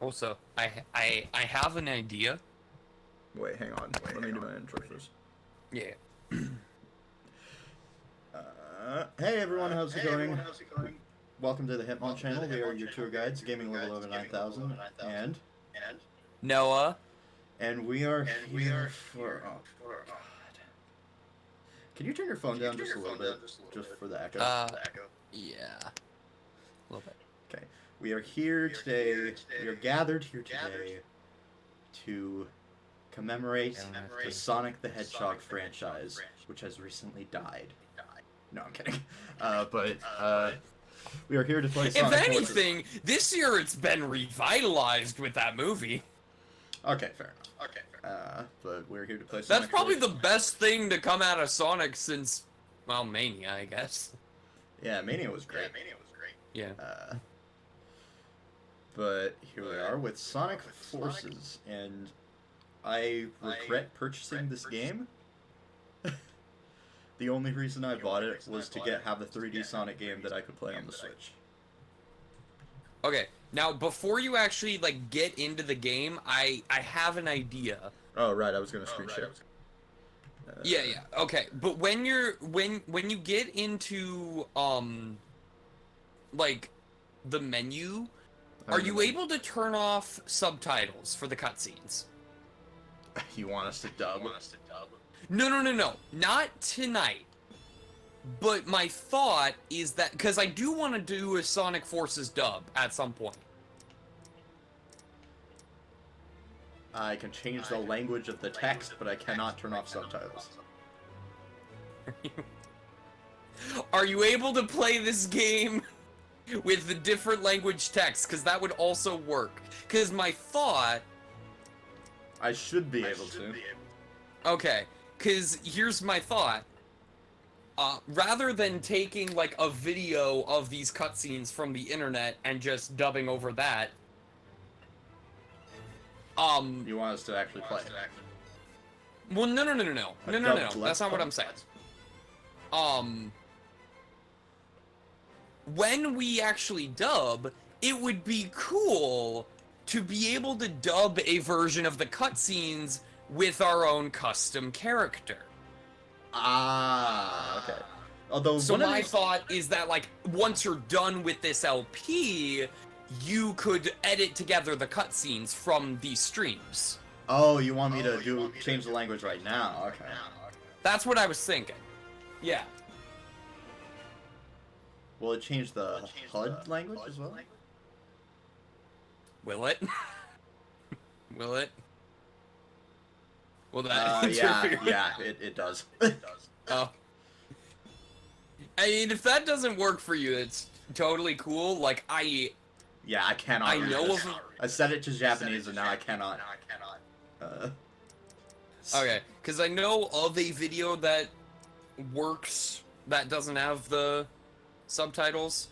Also, I have an idea. Wait, hang on. Let me do my intro first. Yeah. Hey everyone, how's it going? Welcome to the Hitmon channel. We are your tour guides, gaming level over 9,000, Noah. and we are here for. Oh God! Can you turn your phone down just a little bit, just for the echo? Yeah. A little bit. Okay. We are here today. We are gathered here today to commemorate the Sonic the Hedgehog franchise, which has recently died. No, I'm kidding. We are here to play Sonic If anything, Forces. this year it's been revitalized with that movie. Okay, fair enough. But we're here to play Sonic That's probably Forces. the best thing to come out of Sonic since, well, Mania, I guess. Yeah, Mania was great. Yeah. But here we are with Sonic Forces, and I regret purchasing this game. The only reason I bought it was to have the 3D Sonic game that I could play on the Switch. Okay, now before you actually like get into the game, I have an idea. Oh right, I was gonna screen share. Yeah. Okay, but when you get into like the menu, are you able to turn off subtitles for the cutscenes? You want us to dub? No. Not tonight. But my thought is that, because I do want to do a Sonic Forces dub at some point. I can change the language of the text, but I cannot turn off subtitles. Are you able to play this game with the different language text? Because that would also work. Because my thought... I should be able to. Okay, because here's my thought. Rather than taking, like, a video of these cutscenes from the internet and just dubbing over that... You want us to actually play it? Well, no. That's not what I'm saying. When we actually dub, it would be cool to be able to dub a version of the cutscenes with our own custom character. Ah, okay. Although so my thought is that, like, once you're done with this LP, you could edit together the cutscenes from these streams. Oh, you want me to change the language right now? Okay. That's what I was thinking. Yeah. Will it change the HUD language as well? Will it? Will it? Will that interfere? Yeah, it does. Oh. I mean, if that doesn't work for you, it's totally cool. Like, yeah, I cannot. I know of... I set it to Japanese and now I cannot. Okay, because I know of a video that works that doesn't have the subtitles.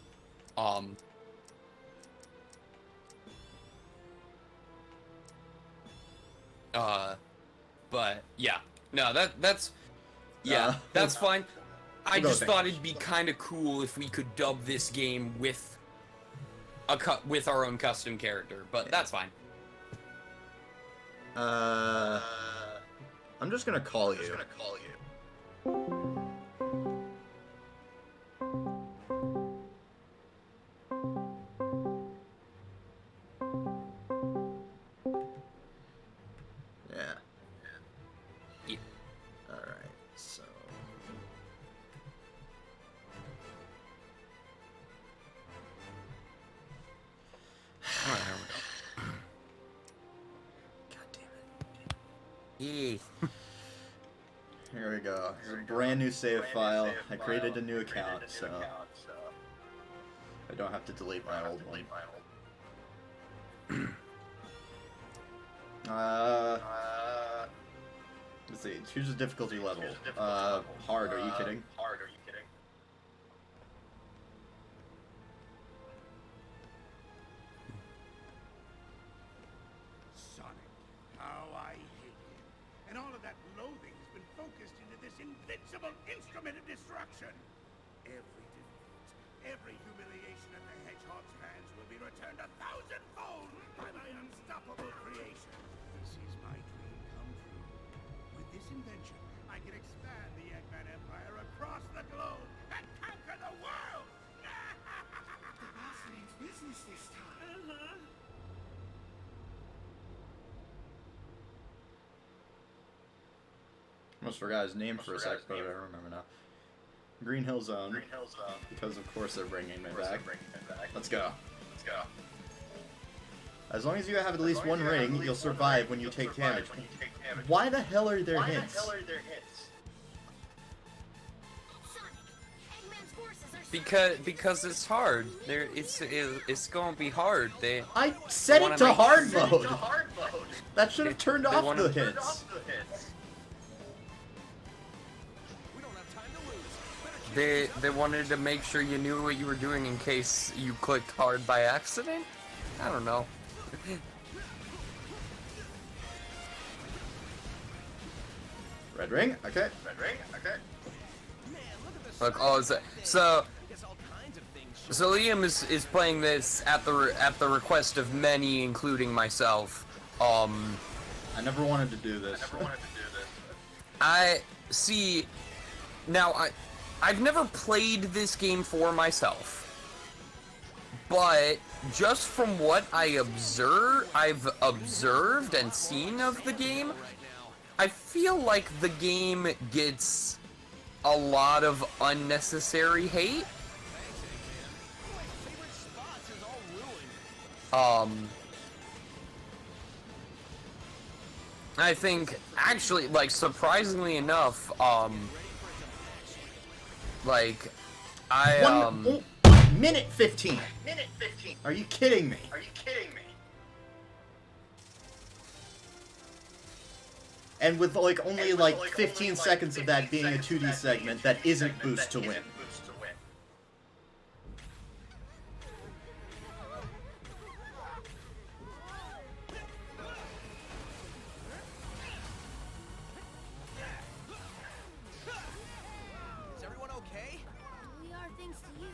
But yeah, no, that's that's fine. I just thought it'd be kind of cool if we could dub this game with our own custom character, but that's fine. I'm just gonna call you. Yeah. Alright, so... Alright, there we go. God damn it. Here we go. Here's a brand new save file. I created a new account, so I don't have to delete my old one. Let's see. Choose a difficulty level. Hard. Are you kidding? Sonic, how I hate him. And all of that loathing has been focused into this invincible instrument of destruction. Every defeat, every humiliation of the Hedgehog's hands will be returned 1,000-fold by my almost forgot his name for a sec, but I remember now. Green Hill Zone. Because of course they're bringing me back. Let's go. As long as you have at least one ring, you'll survive when you take damage. Why the hell are there hints? Because it's hard. It's gonna be hard. I set it to hard mode. That should have turned off the hits. They wanted to make sure you knew what you were doing in case you clicked hard by accident? I don't know. Red ring? Okay. Look, so Liam is playing this at the request of many, including myself. I never wanted to do this. I see. Now I've never played this game for myself, but just from what I've observed and seen of the game, I feel like the game gets a lot of unnecessary hate. I think, actually, like, surprisingly enough, like, 1 minute 15. Are you kidding me? And with like only like 15 seconds of that being a 2D segment that isn't boost to win. Is everyone okay? We are, thanks to you.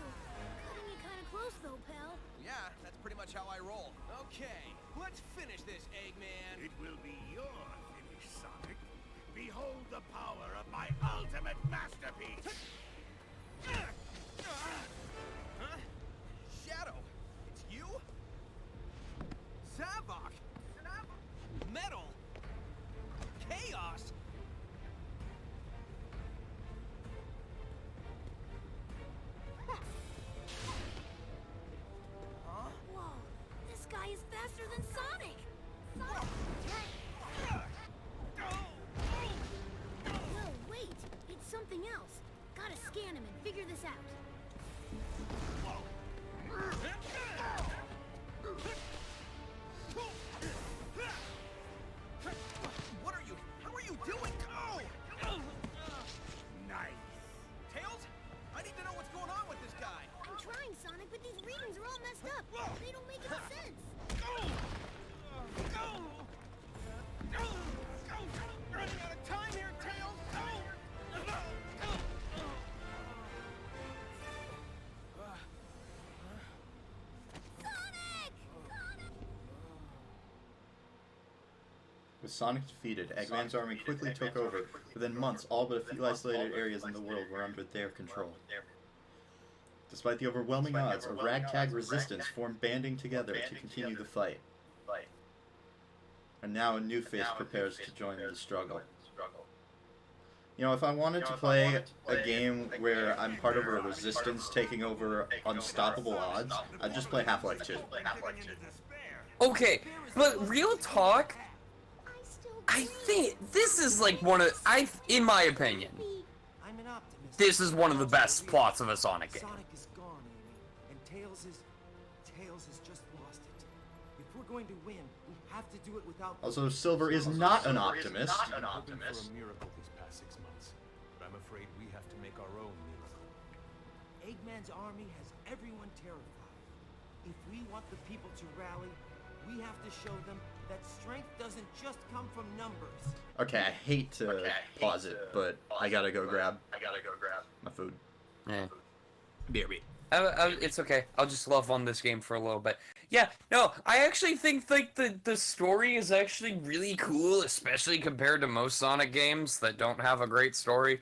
Cutting it kind of close though, pal. Yeah, that's pretty much how I roll. Okay, let's finish this, Eggman. It will be your finish, Sonic. Behold the power of my ultimate masterpiece. Huh? Shadow, it's you? Zavok! Metal! Chaos! Huh? Whoa, this guy is faster than Sonic. No, wait, it's something else. Gotta scan him and figure this out. What are you? How are you doing? Oh! Nice. Tails? I need to know what's going on with this guy. I'm trying, Sonic, but these readings are all messed up. They don't make any sense. Running out of time here, Tails. Sonic! With Sonic defeated, Eggman's army quickly took over. Within months, all but a few isolated areas in the world were under their control. Despite the overwhelming odds, a ragtag resistance formed, banding together to continue the fight. And now a new face prepares to join the struggle. You know, if I wanted to play a game where I'm part of a resistance taking over unstoppable odds, I'd just play Half-Life 2. okay, but real talk, I think this is like in my opinion, I'm an optimist. this is one of the best plots of a Sonic game. Sonic is gone, Amy, and Tails has just lost it. If we're going to win, we have to do it without. Also, Silver is not an optimist. I'm hoping for a miracle these past 6 months, but I'm afraid we have to make our own miracle. Eggman's army has everyone terrified. If we want the people to rally, we have to show them that strength doesn't just come from numbers. Okay, I hate to pause it, but I gotta go grab my food. Eh. BRB. It's okay. I'll just love on this game for a little bit. Yeah, no, I actually think like the story is actually really cool, especially compared to most Sonic games that don't have a great story.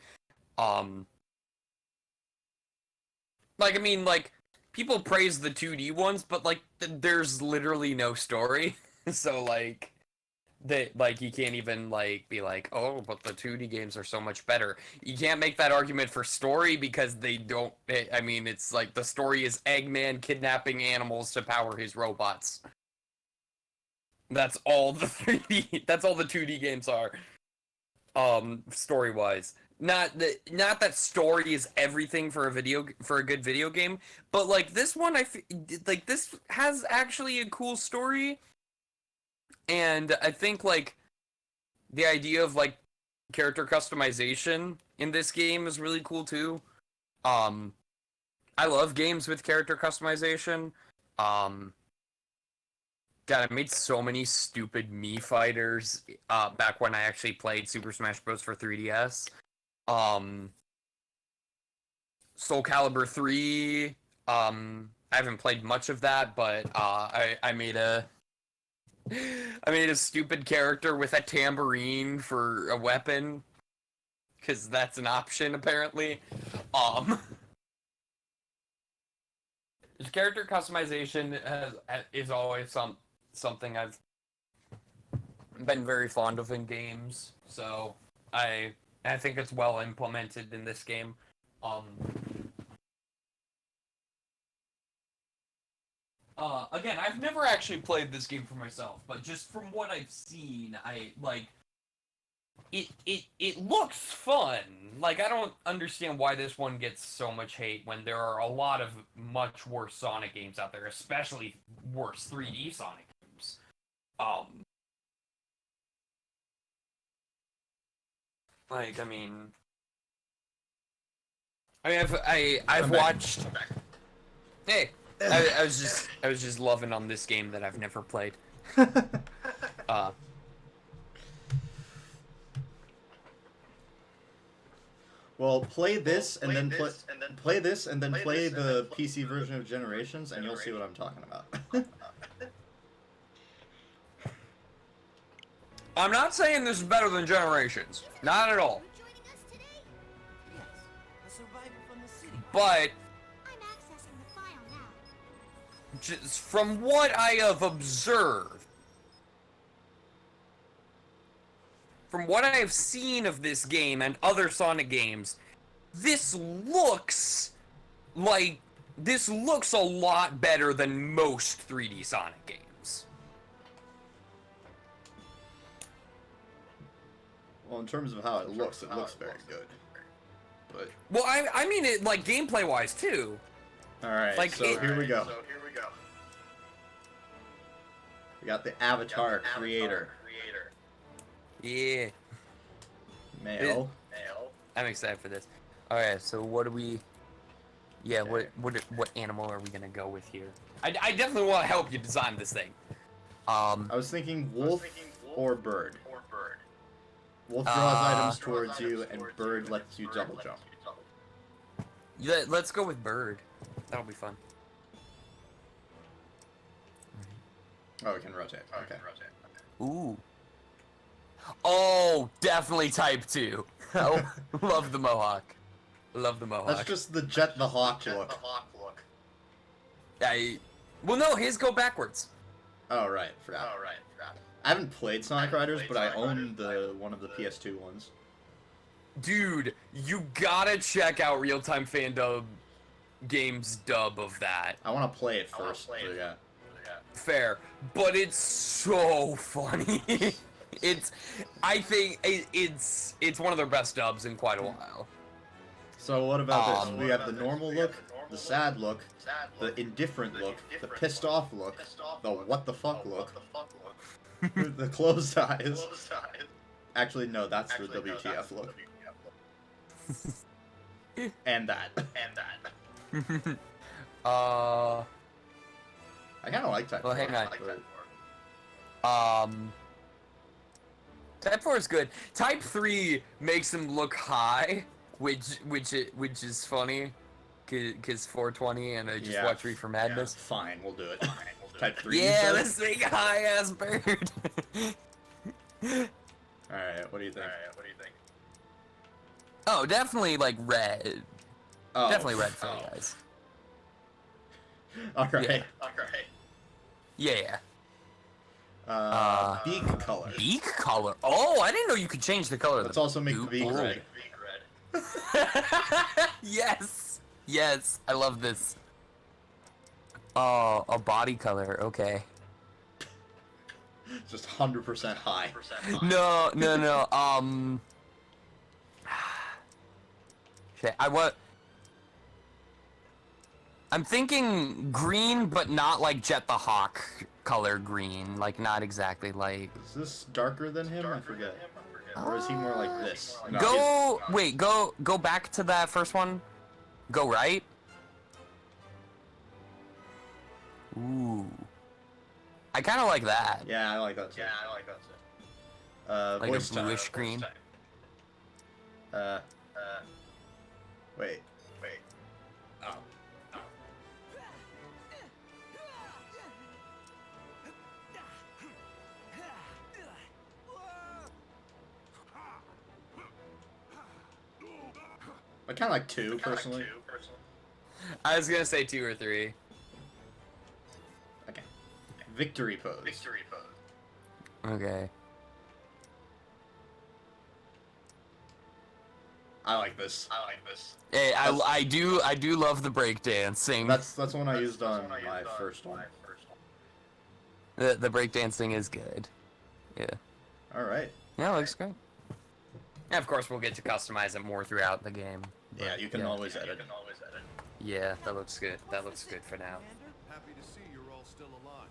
Like, I mean, like, people praise the 2D ones, but like there's literally no story. So like That, like, you can't even, like, be like, oh, but the 2D games are so much better. You can't make that argument for story because they don't, I mean, it's like the story is Eggman kidnapping animals to power his robots. That's all the 3D, that's all the 2D games are. Story-wise. Not that story is everything for a good video game, but, like, this one, like, this has actually a cool story. And I think, like, the idea of, like, character customization in this game is really cool, too. I love games with character customization. God, I made so many stupid Mii fighters, back when I actually played Super Smash Bros. For 3DS. Soul Calibur 3, I haven't played much of that, but, I made a stupid character with a tambourine for a weapon, because that's an option, apparently. Character customization is always something I've been very fond of in games, so I think it's well implemented in this game. Again, I've never actually played this game for myself, but just from what I've seen, it looks fun. Like, I don't understand why this one gets so much hate when there are a lot of much worse Sonic games out there, especially worse 3D Sonic games. Like, I've watched. Hey, I was just loving on this game that I've never played. Well, play this and then play this and then play the PC version of Generations, and you'll see what I'm talking about. I'm not saying this is better than Generations. Not at all. You joining us today? Yes, a survivor from the city. But I'm accessing the file now. just from what I have observed, from what I have seen of this game and other Sonic games, this looks a lot better than most 3D Sonic games. Well, in terms of how it looks very good. But Well, I mean it, like, gameplay-wise, too. alright, Like, so here we go. We got the Avatar creator. Yeah. Male. I'm excited for this. Alright, so what do we... Yeah, what animal are we gonna go with here? I definitely want to help you design this thing. I was thinking wolf or bird. Wolf draws items towards you, and bird lets you double jump. Yeah, let's go with bird. That'll be fun. Oh, it can rotate. Okay. Ooh. Oh, definitely type 2. Oh, love the mohawk. Love the mohawk. That's just the Jet the Hawk look. Well, no, his go backwards. Oh, right. Forgot. I haven't played Sonic Riders, but I own one of the PS2 ones. Dude, you gotta check out Real Time Fandom Games dub of that. I want to play it first. But yeah. Fair, but it's so funny. I think it's one of their best dubs in quite a while. So what about this? We have the normal look, the sad look, the indifferent look, the pissed off look, the what the fuck look, the closed eyes. Actually, no, that's the WTF look. And that. I kind of like Type 4. Well, hang on. Type 4 is good. Type 3 makes him look high, which is funny, cause 420 and I just watch Reefer Madness. Yeah, fine, we'll do it. Type 3. Yeah, let's make a high ass bird. Alright, what do you think? Oh, definitely like red. Oh. Definitely red for you guys. Alright. Yeah. Beak color. Beak color. Oh, I didn't know you could change the color. Let's also make the beak red. Yes. Yes. I love this. Oh, a body color. Okay. Just 100% high. No. Shit, I'm thinking green, but not like Jet the Hawk color green. Like, not exactly like... Is this darker than him? I forget. Or is he more like this? No, go back to that first one. Go right. Ooh. I kind of like that. Yeah, I like that too. Like voice a bluish type. green. Wait. Oh. I kind of like 2, personally. I was gonna say 2 or 3. Okay. Victory pose. Okay. I like this. Hey, I do love the breakdancing. That's the one I used on my first one. The breakdancing is good. Yeah. All right. Yeah, it looks great. And of course, we'll get to customize it more throughout the game. Yeah, you can always edit. Yeah, that looks good. That looks good for now. Happy to see you're all still alive.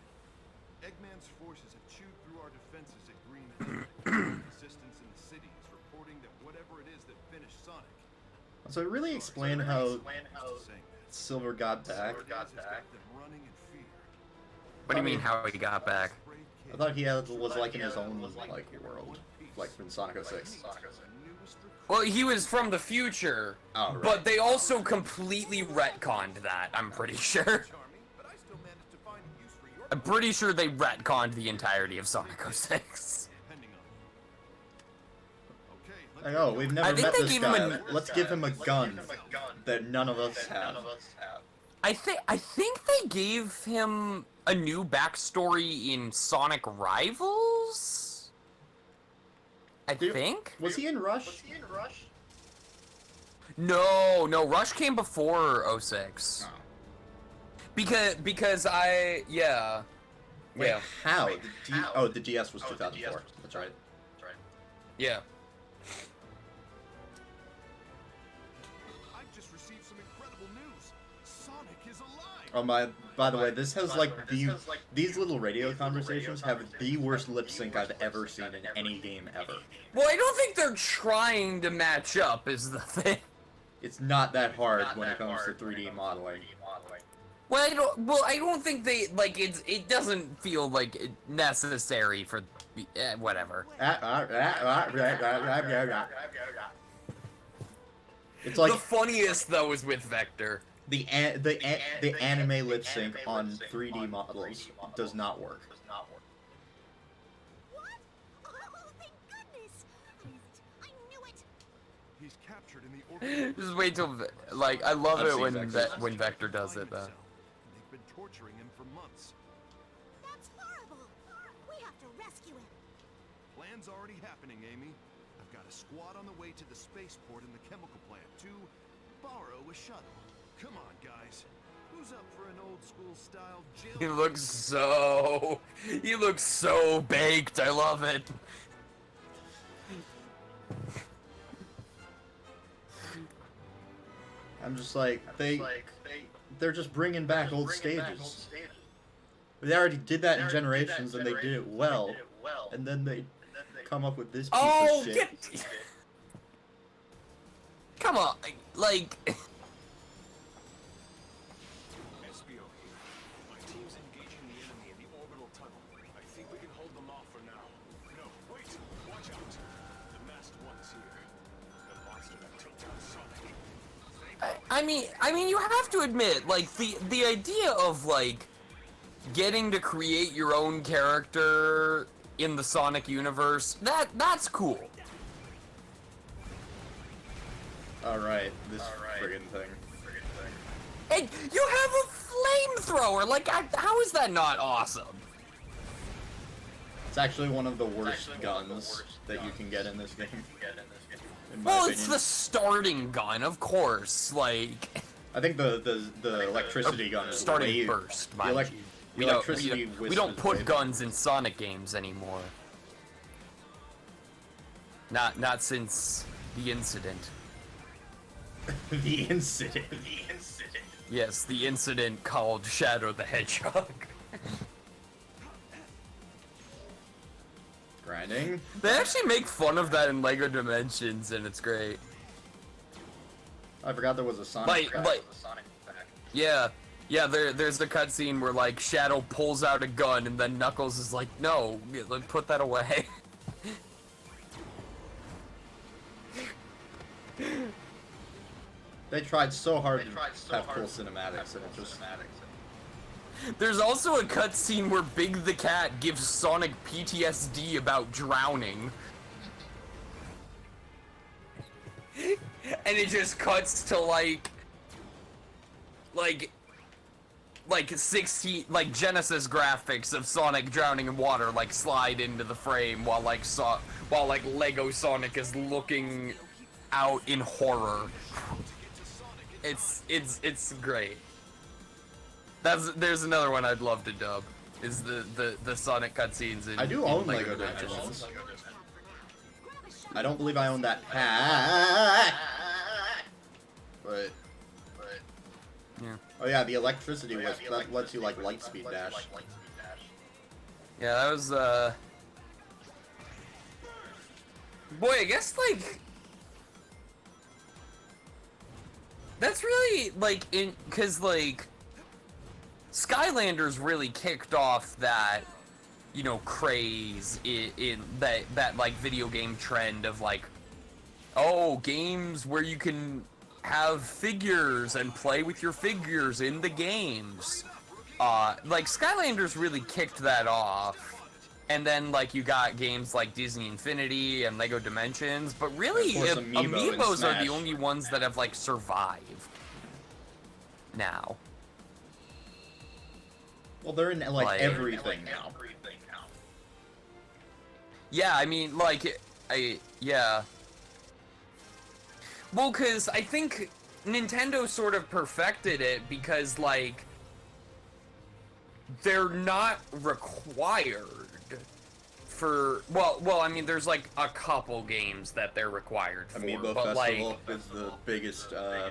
Eggman's forces have chewed through our defenses at Green Hill. Resistance in the city is reporting that whatever it is that finished Sonic. So it really explained how Silver got back. What do you mean, how he got back? I thought he was like in his own like world, like in Sonic 06. Well, he was from the future, Oh, right. but they also completely retconned that, I'm pretty sure. I'm pretty sure they retconned the entirety of Sonic 06. Like, oh, we've never think met they this gave guy. him Let's give him a gun that none of us have. I think they gave him a new backstory in Sonic Rivals? I think? Was he in Rush? No, Rush came before 06. Oh. Because Wait, yeah. how? The DS was 2004. That's right. Yeah. I've just received some incredible news. Sonic is alive. Oh, by the way, this has like these little radio conversations have the worst lip sync I've ever seen in any game ever. Well, I don't think they're trying to match up is the thing. It's not that hard when it comes to 3D modeling. Well, I don't think they like it doesn't feel like it necessary for whatever. It's like the funniest though is with Vector. the anime lip sync on 3D models does not work. What? Oh, thank goodness! I knew it! He's captured in the orbital. Just wait till like I love I've it seen when Vector. when Vector does it though. They've been torturing him for months. That's horrible! We have to rescue him! Plan's already happening, Amy. I've got a squad on the way to the spaceport in the chemical plant to borrow a shuttle. Come on, guys. Who's up for an old school style jail? He looks so baked. I love it. I'm just like they're just bringing back old stages. They already did that in Generations and they did it well, and then they come up with this piece Oh, of shit. Come on, like. SBO here. My team's engaging the enemy in the orbital tunnel. I think we can hold them off for now. No, wait! Watch out! The masked one's here. The monster that took down Sonic. I mean, you have to admit, like the idea of like getting to create your own character in the Sonic universe, that's cool. Alright, this friggin' thing. Hey, you have a flamethrower. Like, how is that not awesome? It's actually one of the worst guns that you can get in this game. In my Well, opinion. it's the starting gun, of course. Like, I think the electricity gun is starting way, burst, the mind elec- you. the electricity We wisp don't is put way guns in Sonic games anymore. Not since the incident. The incident. Yes, the incident called Shadow the Hedgehog. Grinding. They actually make fun of that in LEGO Dimensions, and it's great. I forgot there was a Sonic pack. Yeah, there's a cutscene where, like, Shadow pulls out a gun, and then Knuckles is like, no, put that away. They tried so hard to have cool cinematics, and it just... There's also a cutscene where Big the Cat gives Sonic PTSD about drowning. And it just cuts to like 16, like Genesis graphics of Sonic drowning in water, like slide into the frame while Lego Sonic is looking out in horror. It's great. There's another one I'd love to dub. Is the Sonic cutscenes in I do in own LEGO Dimensions. I don't believe I own that pack. But Yeah. oh yeah, the electricity wisp that lets you like light speed dash. Yeah, that was boy, I guess like that's really like cause like Skylanders really kicked off that, you know, craze in that like video game trend of like, oh, games where you can have figures and play with your figures in the games. Like Skylanders really kicked that off. And then like you got games like Disney Infinity and LEGO Dimensions, but really Of course, Amiibo and Amiibos are Smash. the only ones that have like survived now. Well, they're in like everything now. Yeah, I mean, like, yeah. Well, because I think Nintendo sort of perfected it because, like, they're not required for, well, I mean, there's, like, a couple games that they're required for, Amiibo but, Festival like, is the biggest, yeah.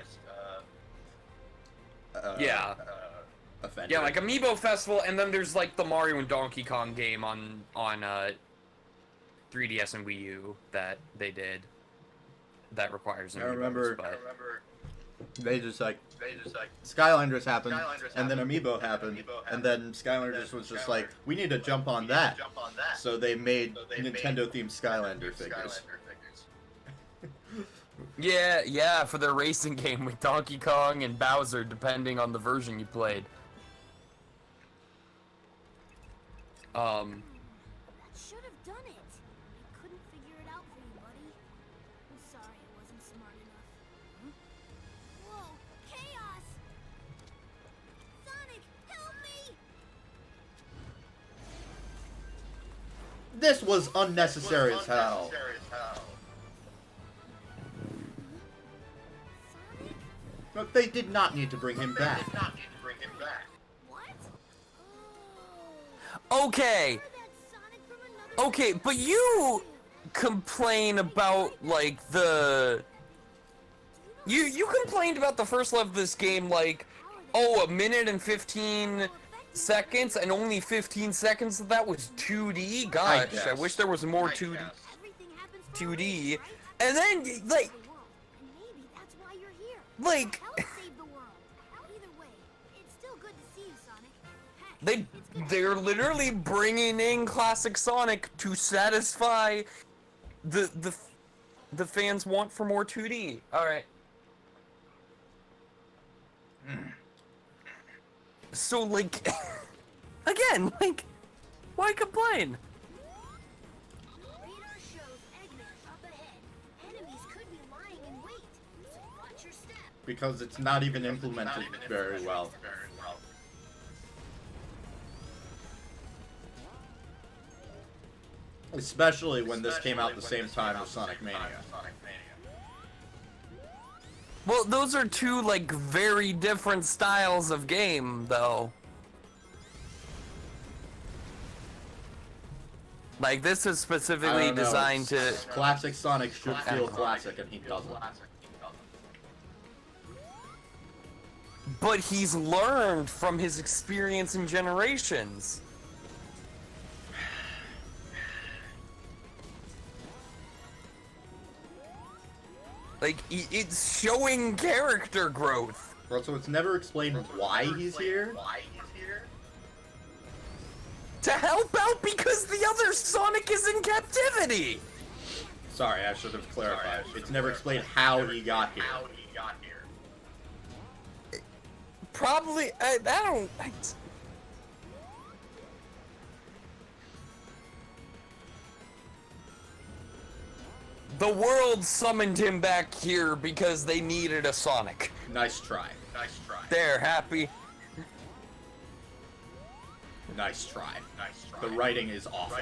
offender. Yeah, like Amiibo Festival, and then there's, like, the Mario and Donkey Kong game on 3DS and Wii U that they did that requires Amiibos, I remember but... they just like Skylanders happened, and then Amiibo happened, and then Skylanders was just like, we need to jump on that. So they made Nintendo-themed Skylander figures. Yeah, for their racing game with Donkey Kong and Bowser, depending on the version you played. Should have done it. I couldn't figure it out for you, buddy. I'm sorry I wasn't smart enough. Whoa, chaos! Sonic, help me! This was unnecessary as hell. Sonic? But they did not need to bring him back. What? Okay, That's Sonic from another okay, but you complain about, like, You complained about the first level of this game, like, oh, 1 minute and 15 seconds, and only 15 seconds of that was 2D? Gosh, I wish there was more 2D. everything happens for a 2D. reason, right? And then, like, The world. And maybe that's why you're here. like, Help save the world. Either way, it's still good to see you, Sonic. Heck, they're literally bringing in classic Sonic to satisfy the fans' want for more 2D. All right. So, like, again, like, why complain? radar shows Eggman up ahead. Enemies could be lying in wait, so watch your step. Because it's not even implemented very well. Especially when this came out the same time as Sonic Mania. Well, those are two, like, very different styles of game, though. Like, this is specifically designed to... Classic Sonic should feel classic, and he doesn't. But he's learned from his experience in Generations. Like, it's showing character growth. Bro, so it's never explained why he's here? To help out because the other Sonic is in captivity! Sorry, I should have clarified. It's never explained how he got here. Probably, I don't... The world summoned him back here because they needed a Sonic. Nice try. They're happy. Nice try. The writing is awful.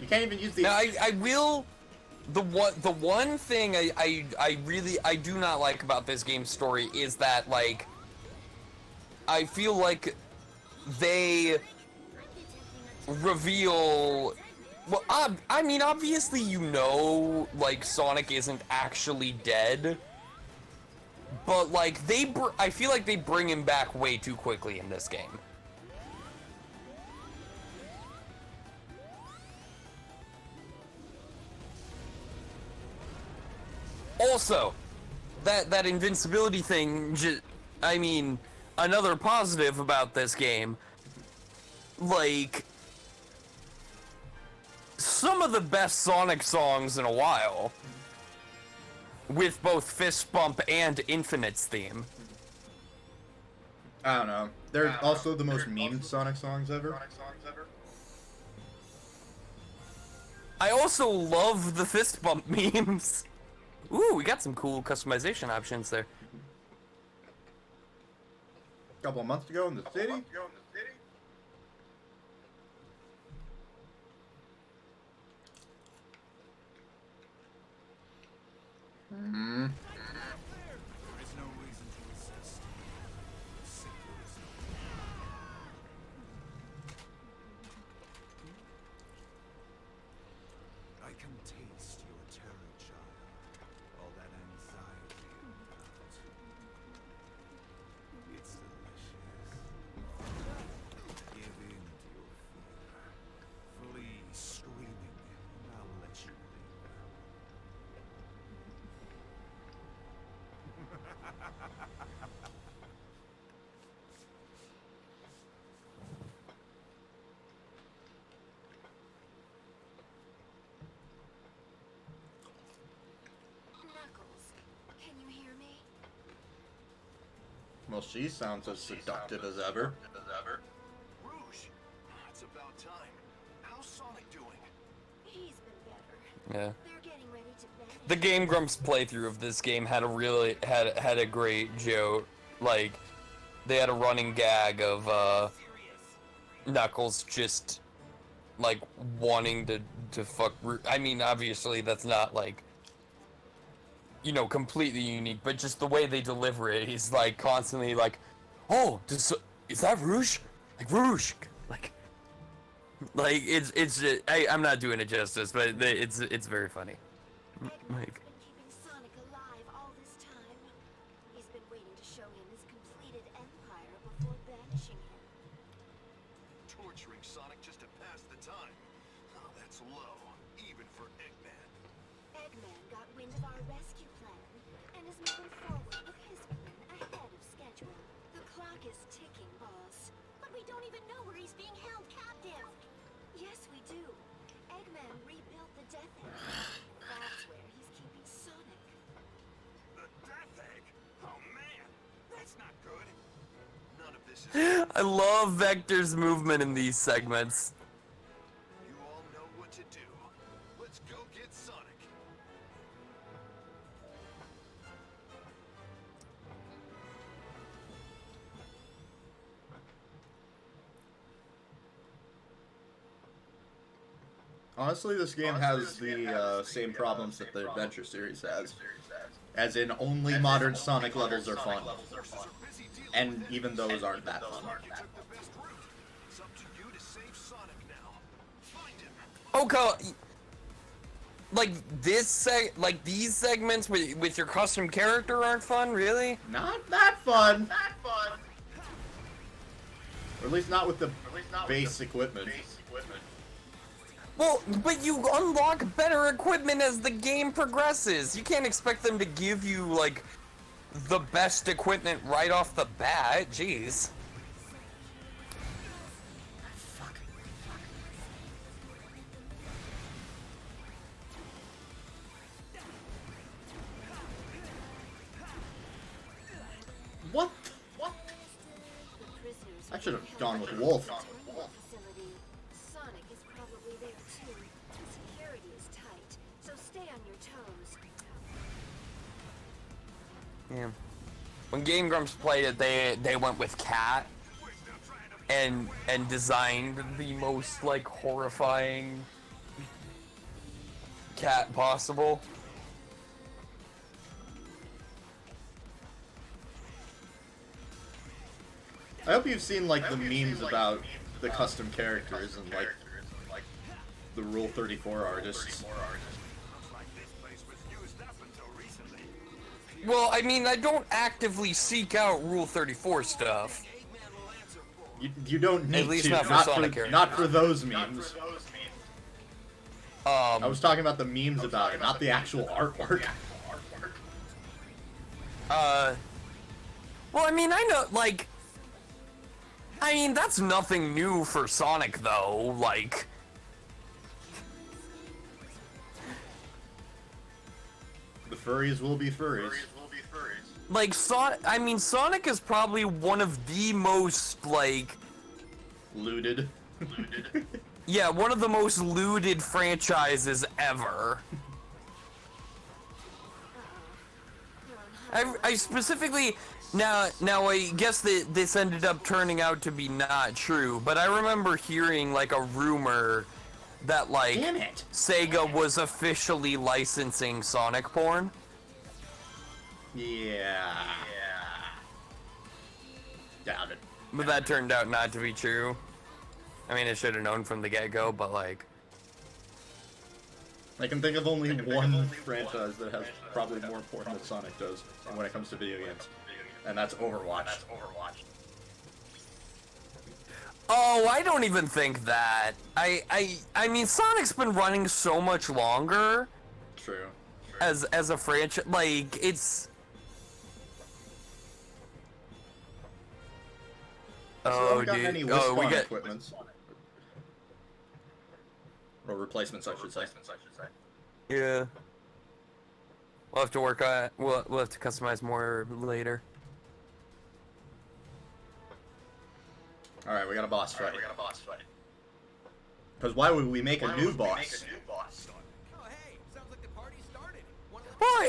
You can't even use the... Now, I will... The one thing I really do not like about this game's story is that, like, I feel like they reveal... Well, I mean, obviously you know, like, Sonic isn't actually dead, but, like, I feel like they bring him back way too quickly in this game. Also, that invincibility thing, I mean, another positive about this game, like, some of the best Sonic songs in a while, with both Fist Bump and Infinite's theme. I don't know. They're also the most memed Sonic songs ever. I also love the Fist Bump memes. Ooh, we got some cool customization options there. A couple of months ago in the city. There is no reason to resist. Simply is no. I can taste your terror, child. All that anxiety and doubt. It's delicious. Give in to your fear. Flee screaming, and I'll let you live. Knuckles, can you hear me? Well, she sounds as seductive as ever. Rouge! It's about time. How's Sonic doing? He's been better. Yeah. They're getting ready to vanish. The Game Grumps playthrough of this game had a great joke. Like, they had a running gag of Knuckles just like wanting to fuck. I mean, obviously that's not like, you know, completely unique, but just the way they deliver it, he's like constantly like, "Oh, is that Rouge? Like Rouge? Like it's I'm not doing it justice, but it's very funny." Like, Eggman's been keeping Sonic alive all this time. He's been waiting to show him his completed empire before banishing him. Torturing Sonic just to pass the time. Oh, that's low, even for Eggman. Eggman got wind of our rescue plan and is moving forward with his plan ahead of schedule. The clock is ticking, boss, but we don't even know where he's being held captive. Yes, we do. Eggman rebuilt the Death Egg. That's where he's keeping Sonic. The Death Egg? Oh man, that's not good. None of this is... I love Vector's movement in these segments. You all know what to do. Let's go get Sonic. Honestly, this game has the same problems that the Adventure series has. As in, only modern Sonic levels are fun. And even those aren't that fun. Okay, like these segments with your custom character aren't fun, really? Not that fun. Or at least not with the base equipment. Well, but you unlock better equipment as the game progresses. You can't expect them to give you, like, the best equipment right off the bat. Jeez. Fuck. What? I should have gone with Wolf. Sonic is probably there too. Security is tight, so stay on your toes. Yeah. When Game Grumps played it, they went with Cat and designed the most, like, horrifying cat possible. I hope you've seen, like, the memes about the custom characters and, like, the Rule 34 artists. Well, I mean, I don't actively seek out Rule 34 stuff. You don't need At least to. not for Sonic characters. Not for those memes. I Um, was talking about the memes about it, not the actual artwork. well, I mean, I know, like, I mean, that's nothing new for Sonic, though, like, The furries will be furries. like, Sonic is probably one of the most, like, Looted. yeah, one of the most looted franchises ever. I specifically, now I guess that this ended up turning out to be not true, but I remember hearing, like, a rumor that, like, Damn it. Sega was officially licensing Sonic porn. Yeah. Doubt it. But that turned out not to be true. I mean, I should have known from the get-go, but, like, I can think of only one franchise that has probably more porn than Sonic does when it comes to video games. And that's Overwatch. oh, I don't even think that. I mean, Sonic's been running so much longer True. as a franchise. Like, it's. Oh, we got dude. any Oh, we Respawn got. equipments. Or replacements, I should say. Yeah. We'll have to work on. We'll have to customize more later. Alright, we got a boss fight. Because why would we make a new boss? Oh, hey, sounds like the party started. One of the Well,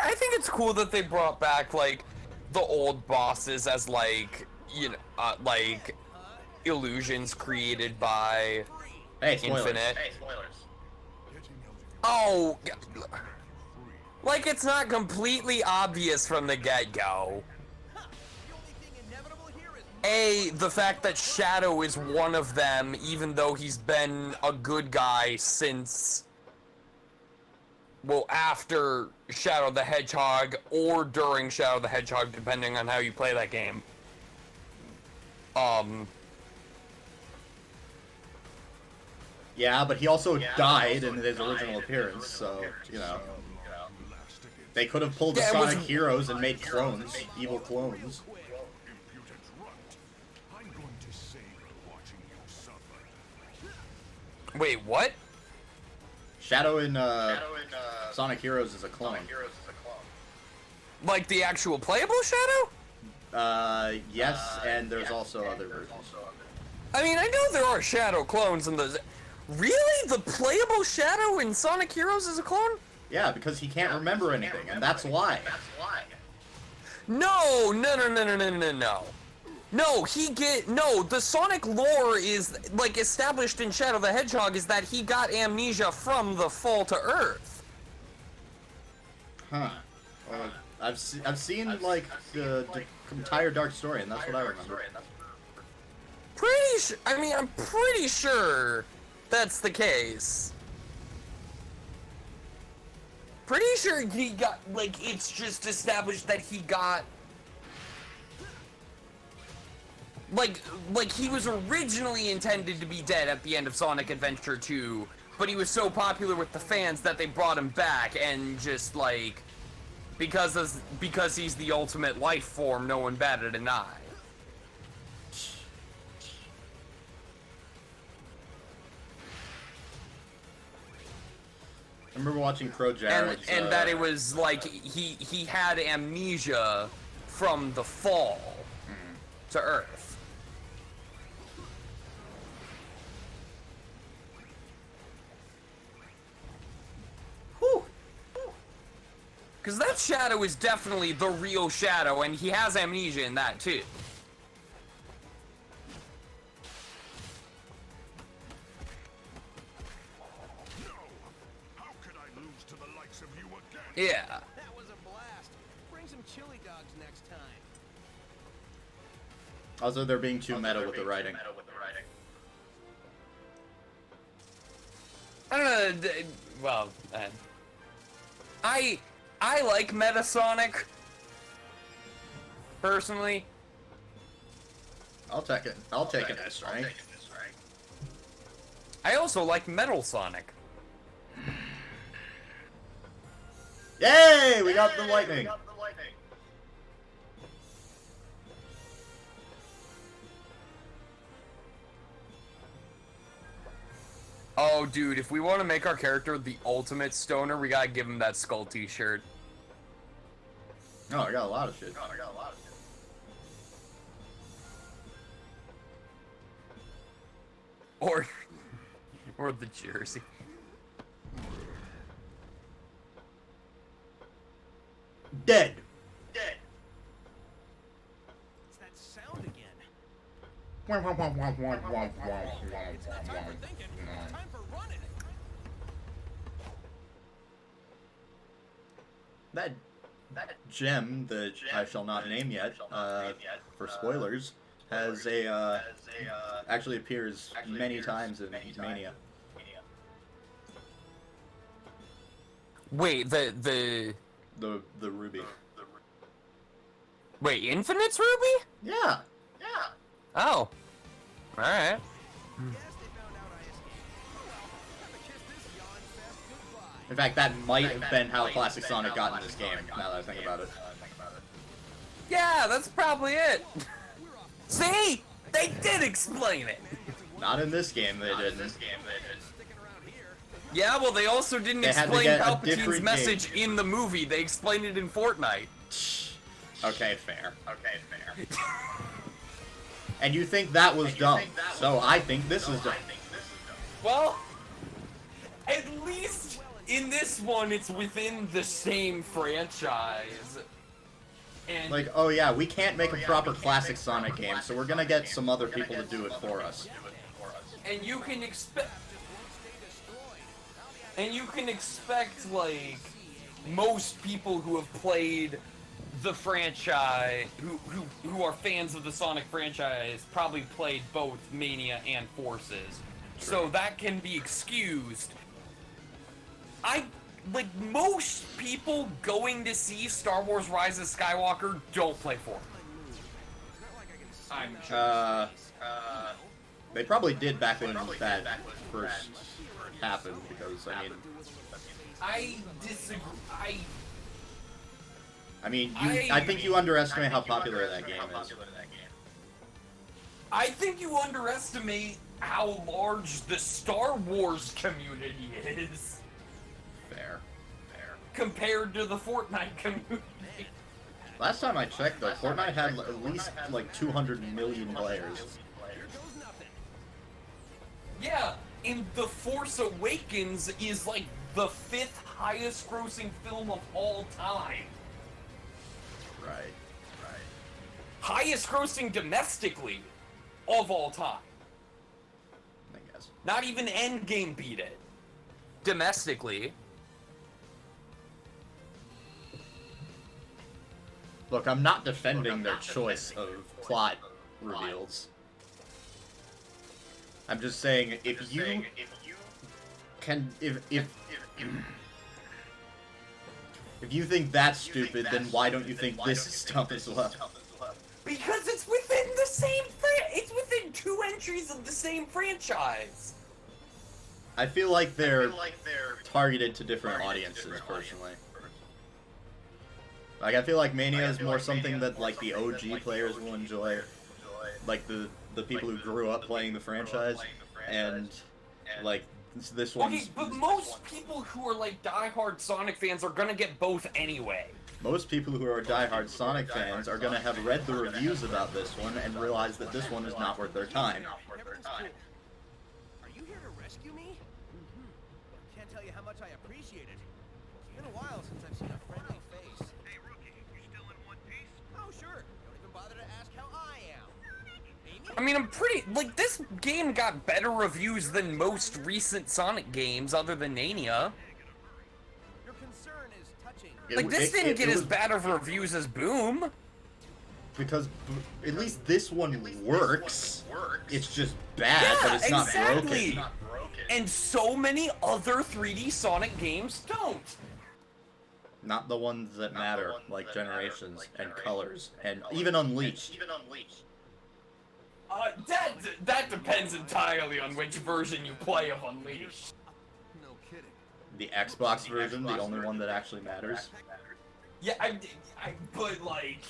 I think it's cool that they brought back, like, the old bosses as, like, you know, like, illusions created by Hey, spoilers. Infinite. Oh, like, it's not completely obvious from the get-go. the only thing inevitable here is The fact that Shadow is one of them, even though he's been a good guy since, well, after Shadow the Hedgehog or during Shadow the Hedgehog, depending on how you play that game. Yeah, but he also died in his original appearance, so, you know. They could have pulled the Yeah, it was- Sonic Heroes and made clones, evil clones. Wait, what? Shadow in Sonic Heroes is a clone. Like the actual playable Shadow? Yes, and there's also other versions. I mean, I know there are Shadow clones in the... Really? The playable Shadow in Sonic Heroes is a clone? Yeah, because he can't remember anything, and that's why. No. No, the Sonic lore is, like, established in Shadow the Hedgehog is that he got amnesia from the fall to Earth. Huh. I've seen, like, the entire Dark Story, and that's what I remember. I'm pretty sure that's the case. Pretty sure he got, like, it's just established that he got, like he was originally intended to be dead at the end of Sonic Adventure 2, but he was so popular with the fans that they brought him back, and just, like, because he's the ultimate life form, no one batted an eye. I remember watching Pro Jared's, and that it was like he had amnesia from the fall to Earth. Whew. Because that Shadow is definitely the real Shadow, and he has amnesia in that too. Yeah. That was a blast. Bring some chili dogs next time. Also, they're being too meta with the writing. I don't know. Well, I like Meta Sonic personally. I'll take it. I'll take it as right. I also like Metal Sonic. Yay! We got the lightning. Oh, dude, if we want to make our character the ultimate stoner, we gotta give him that Skull t-shirt. Oh, I got a lot of shit. Or the jersey. Dead. It's that sound again. Wah, wah, wah, wah, wah, wah, wah, It's not time for thinking. It's time for running. That gem that I shall not name yet, for spoilers, has actually appears many times in Mania. Wait, the ruby. Wait, Infinite's Ruby? Yeah. Oh. Alright. Guess they found out I escaped. Oh well, have to kiss this yawn fest goodbye. In fact, that might have been how Classic Sonic got in this game, now that I think about it. Yeah, that's probably it. See? They did explain it. Not in this game, they didn't. Sticking around here. Yeah, well, they also didn't They had to explain get a Palpatine's different message game. in the movie. They explained it in Fortnite. Okay, fair. And you think that was dumb, so I think this is dumb. Well, at least in this one, it's within the same franchise. And Like, oh yeah, we can't make a proper Classic Sonic game, so we're gonna get some other people to do it for us. and you can expect, like, most people who have played the franchise, who are fans of the Sonic franchise, probably played both Mania and Forces. So that can be excused. Like, most people going to see Star Wars Rise of Skywalker don't play Fortnite. I'm sure. They probably did back when that first happened, because, I mean... I disagree. I think you underestimate how popular that game is. I think you underestimate how large the Star Wars community is Fair. compared to the Fortnite community. Last time I checked, though, Fortnite had at least, like, 200 million players. Yeah, and The Force Awakens is like the 5th highest grossing film of all time. Right. highest grossing domestically of all time. I guess. Not even Endgame beat it. Domestically. Look, I'm not defending their choice of plot reveals. I'm just saying, if you can, if you think that's stupid, then why don't you think this is dumb as well? Because it's within the same it's within 2 entries of the same franchise. I feel like they're targeted to different audiences, personally. Like, I feel like Mania is more something that, like, the OG players will enjoy. Like, the people who grew up playing the franchise. And, like, this one's... Okay, but most people who are, like, diehard Sonic fans are gonna get both anyway. Most people who are diehard Sonic fans are gonna have read the reviews about this one and realize that this one is not worth their time. Everything's cool. Are you here to rescue me? Can't tell you how much I appreciate it. It's been a while since I've seen a friendly face. Hey, rookie, you still in one piece? Oh, sure. Don't even bother to ask how I am. I mean, I'm pretty... Like, this game got better reviews than most recent Sonic games, other than Mania. Your concern is touching. Like, this didn't get as bad of reviews as Boom. Because at least this one works. It's just bad, but it's not broken. And so many other 3D Sonic games don't. Not the ones that matter, like Generations and Colors, and even Unleashed. That depends entirely on which version you play of Unleashed. No kidding. The Xbox version, the only one that actually matters. Yeah, but like...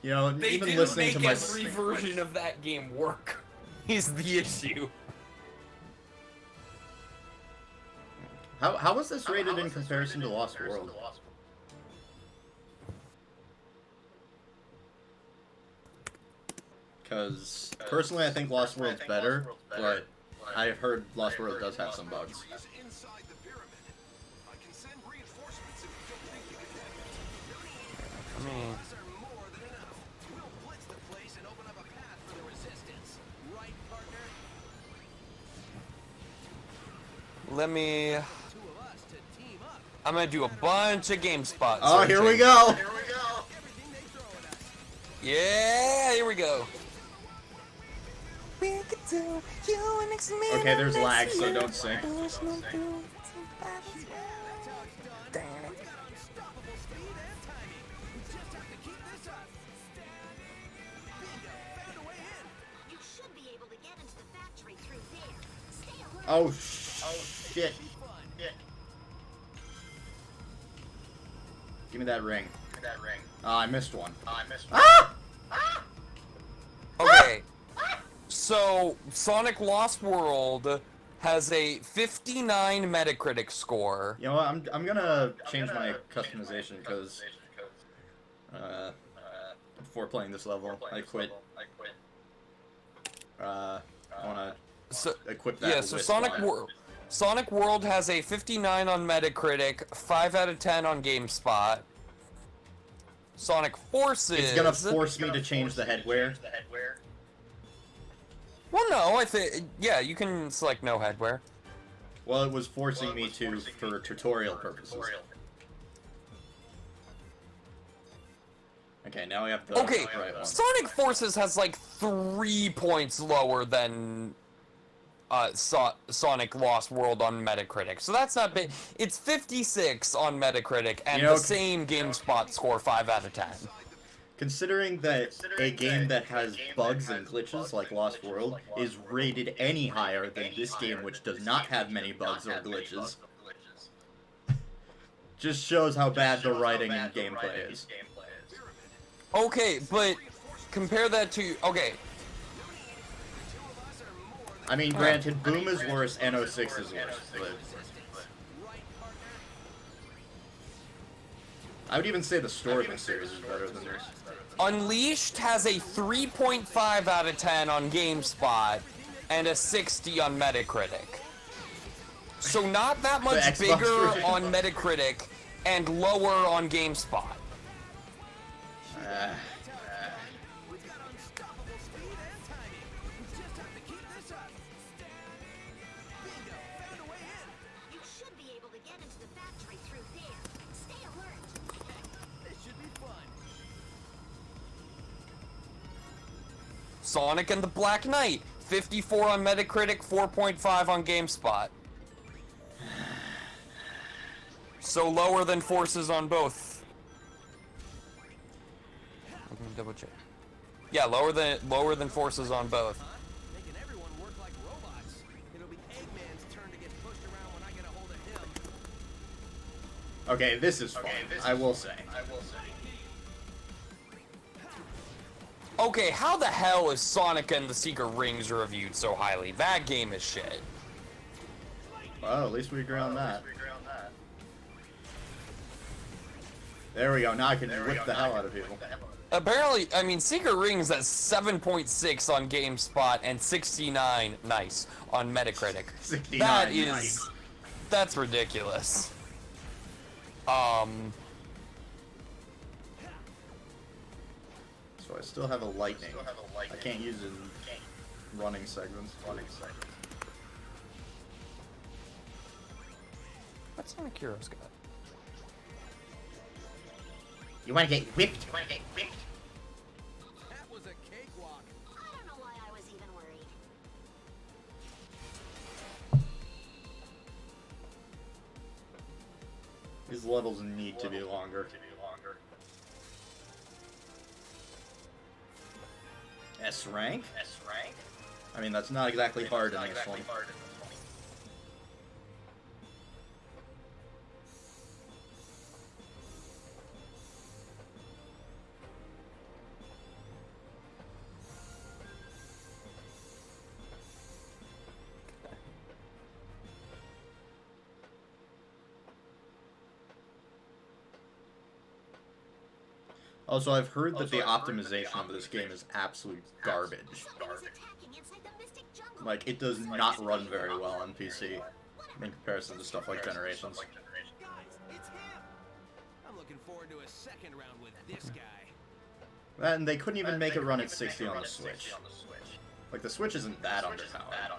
You know, They even didn't listening make to my... every version of that game work, is the issue. How was this rated in comparison to Lost World? Because, personally, I think Lost World's better, but I've heard Lost World does have some bugs. Inside the pyramid. I can send reinforcements if you don't think you can handle it. Us are more than enough. We'll blitz the place and open up a path for the resistance. Right, partner? Let me... Two of us to team up. I'm gonna do a bunch of game spots. Oh, here we go! Everything they throw at us. Yeah, here we go. Okay, there's lag, so don't sing. That's how it's done. We got unstoppable speed and timing. We just have to keep this up. Bingo, found a way in. You should be able to get into the factory through there. Stay alert. Oh, shit. Give me that ring. Oh, I missed one. Ah! Okay. So, Sonic Lost World has a 59 Metacritic score. You know what, I'm gonna change my customization, because, before playing this level, I quit. I wanna equip that Yeah, so with Sonic World has a 59 on Metacritic, 5 out of 10 on GameSpot. Sonic Forces... It's gonna force me to change the headwear. Well, no, I think... Yeah, you can select no headwear. Well, it was forcing me to for tutorial purposes. Okay, now we have the Okay, right one. Sonic Forces has like 3 points lower than Sonic Lost World on Metacritic, so that's not big. It's 56 on Metacritic and You know, the same GameSpot score, 5 out of 10. Considering that a game that has bugs and glitches like Lost World is rated any higher than this game, which does not have many bugs or glitches, just shows how bad the writing and gameplay is. Okay, but compare that to... Okay, I mean, granted, Boom is worse, NO6 is worse, but... I would even say the story of the series is better than this. Unleashed has a 3.5 out of 10 on GameSpot and a 60 on Metacritic. So not that much Xbox bigger version. on Metacritic and lower on GameSpot. Sonic and the Black Knight, 54 on Metacritic, 4.5 on GameSpot. So lower than Forces on both. Let me double check. Yeah, lower than Forces on both. Making everyone work like robots. It'll be Eggman's turn to get pushed around when I get a hold of him. Okay, this is fun. I will say. Okay, how the hell is Sonic and the Secret Rings reviewed so highly? That game is shit. Well, at least we agree on that. There we go. Now I can whip the hell out of people. Apparently, I mean, Secret Rings has 7.6 on GameSpot and 69, nice, on Metacritic. 69, That is, nice. That's ridiculous. So I still have a lightning. I can't use it in running segments. What's Sonic Heroes got? You wanna get whipped? That was a cakewalk. I don't know why I was even worried. These levels need to be longer. S rank? I mean, that's not exactly hard in this one. Also, I've heard that the optimization of this game is absolute garbage. Like, it does not run very well on PC in comparison to stuff like Generations. Guys, it's him. I'm looking forward to a second round with this guy. And they couldn't even make it run at 60 on the Switch. Like, the Switch isn't that underpowered.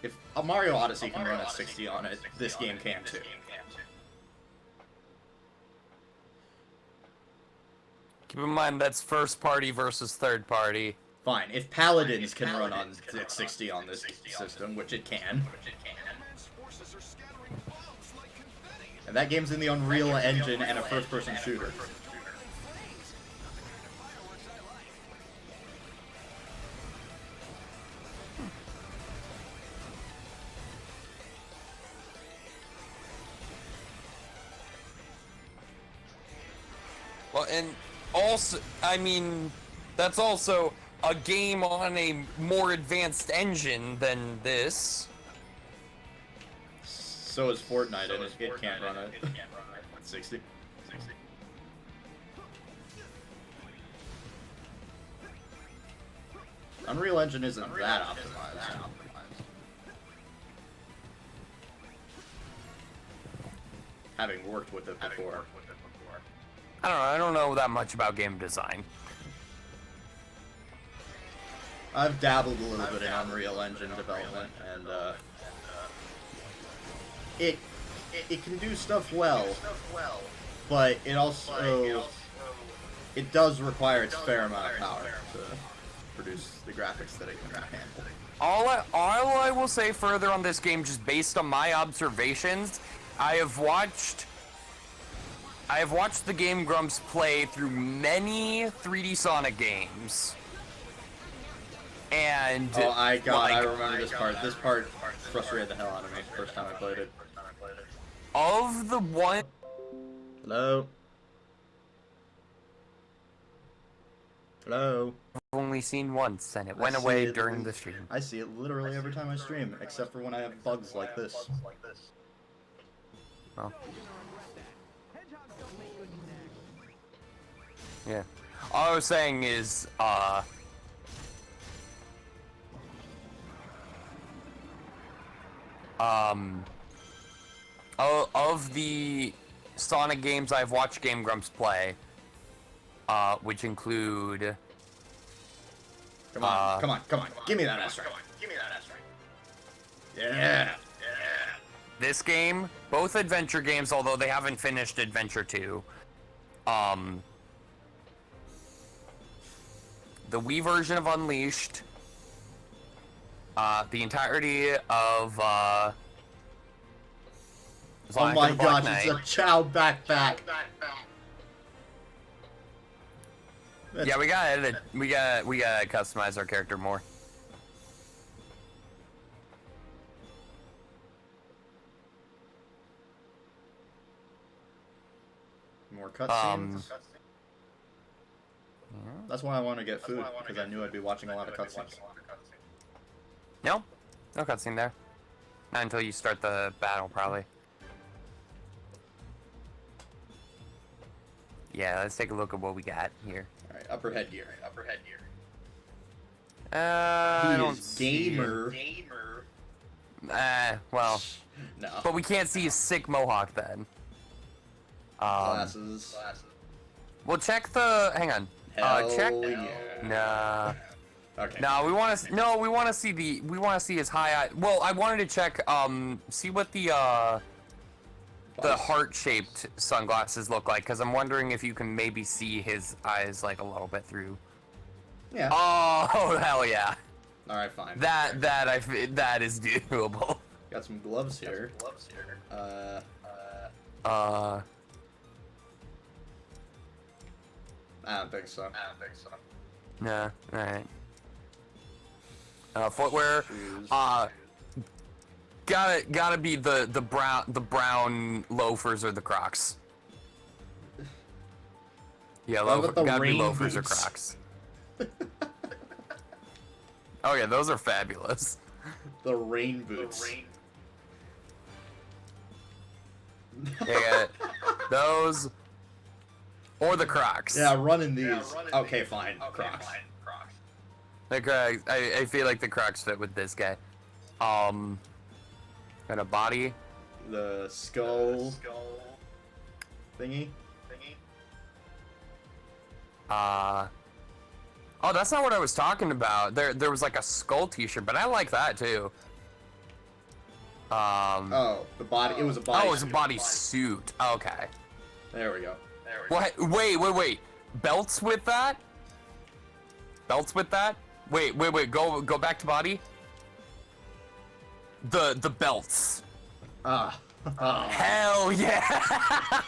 If a Mario Odyssey can run at 60 on it, this game can too. Keep in mind, that's first party versus third party. Fine, if Paladins can run on 60 on this system, which it can, and that game's in the Unreal Engine and a first-person shooter. Well, and also, I mean, that's also a game on a more advanced engine than this. So is Fortnite, and it can't run it at 60. Unreal Engine isn't that optimized. Having worked with it before. I don't know. I don't know that much about game design. I've dabbled a little bit in Unreal Engine development, and it can do stuff well, but it also it does require its fair amount of power to produce the graphics that it can handle. All I will say further on this game, just based on my observations, I have watched the Game Grumps play through many 3D Sonic games. And I remember this part. This part frustrated the hell out of me the first time I played it. Of the one... Hello? Hello? I've only seen once, and it went away during the stream. I see it literally every time I stream, except for when I have bugs like this. Well. Yeah. All I was saying is, of the Sonic games I've watched Game Grumps play, which include... Come on. Give me that S rank. Yeah. This game, both adventure games, although they haven't finished Adventure 2, the Wii version of Unleashed, the entirety of Oh Sonic my and the Black gosh, it's Knight. a Chow backpack. Yeah, we gotta edit. We gotta customize our character more. More cutscenes. That's why I want to get food, because I knew I'd be watching a lot of cutscenes. No cutscene there. Not until you start the battle, probably. Yeah, let's take a look at what we got here. Alright, upper headgear. I don't He is see gamer. well, No. but we can't see his sick mohawk then. Glasses. Well, check the. Hang on. Check. Yeah. Nah. Okay. No, we want to. No, we want to see the. We want to see his high eye. Well, I wanted to check. See what the heart-shaped sunglasses look like, because I'm wondering if you can maybe see his eyes like a little bit through. Yeah. Oh hell yeah. All right, fine. That is doable. Got some gloves here. I don't think so. Nah. All right. Footwear. Shoes. Gotta be the brown loafers or the Crocs. Yeah, What about the gotta be rain loafers or boots? Crocs. Oh yeah, those are fabulous. The rain boots. Yeah, those or the Crocs. Yeah, running these. Okay, fine. Crocs. The Crocs. I feel like the Crocs fit with this guy. And a body. The skull thingy. Oh, that's not what I was talking about. There was like a skull T-shirt, but I like that too. Oh, the body. It was a body. Oh, it was a body suit. Okay. There we go. What? Wait. Belts with that? Wait. Go back to body. The belts. Hell yeah!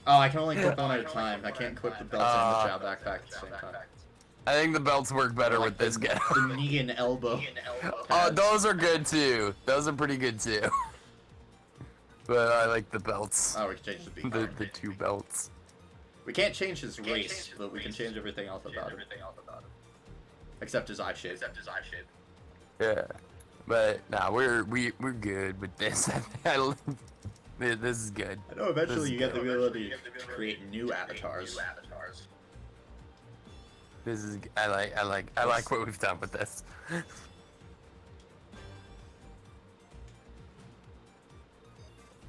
Oh, I can only clip one at a time. I can't clip the belts and the Chow backpack at the same time. I think the belts work better with this guy. The knee and elbow. Those are good too. Those are pretty good too. But I like the belts. Oh, we can change the beak. The two belts. We can't change his race, but we can change everything else about him. Except his eye shape. Yeah. But nah, we're good with this. This is good. I know eventually you get the ability to create new avatars. This is I like what we've done with this.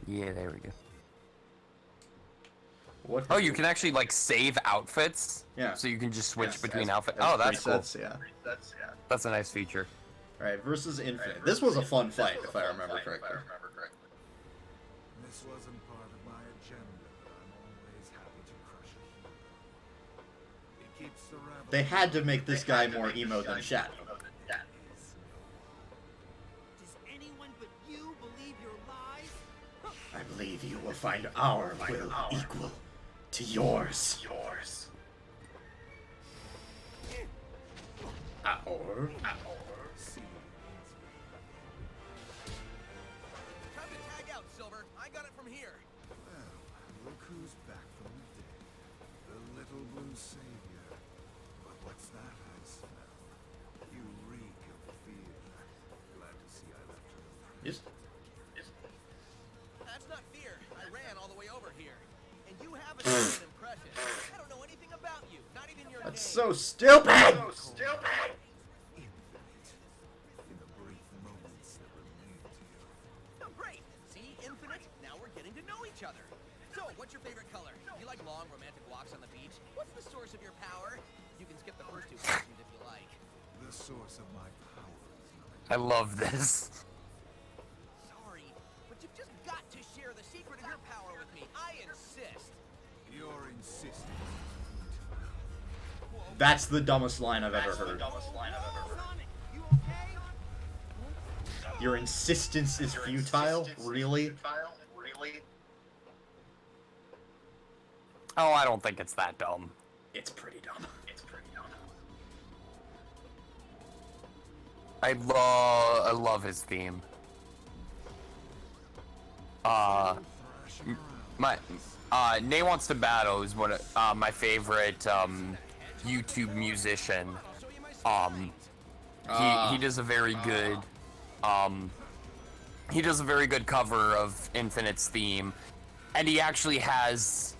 Yeah, there we go. What? Oh, you can actually like save outfits. Yeah. So you can just switch Yes, between as- outfits. as Oh, that's cool. presets, yeah. That's a nice feature. Alright, versus Infinite. This was a fun fight, if I remember correctly. This wasn't part of my agenda, but I'm always happy to crush it. It keeps the rebel. They had to make this guy more emo than Shadow. Does anyone but you believe your lies? I believe you will find our will equal to yours. Our? Time to tag out, Silver. I got it from here. Well, look who's back from the dead. The little blue savior. But what's that I smell? You reek of fear. Glad to see I left you. Yes. That's not fear. I ran all the way over here. And you haven't made an impression. I don't know anything about you. Not even your That's name. so stupid! In the brief moments that remain to you. Oh, great. See, Infinite? Now we're getting to know each other. So, what's your favorite color? You like long, romantic walks on the beach? What's the source of your power? You can skip the first two questions if you like. The source of my power is not I love this. Sorry, but you've just got to share the secret of your power with me. I insist. your insistence. That's the dumbest line I've ever heard. Sonic, you okay? Your insistence is futile? Really? Oh, I don't think it's that dumb. It's pretty dumb. I love his theme. Nate Wants to Battle is one of my favorite YouTube musician. He does a very good cover of Infinite's theme, and he actually has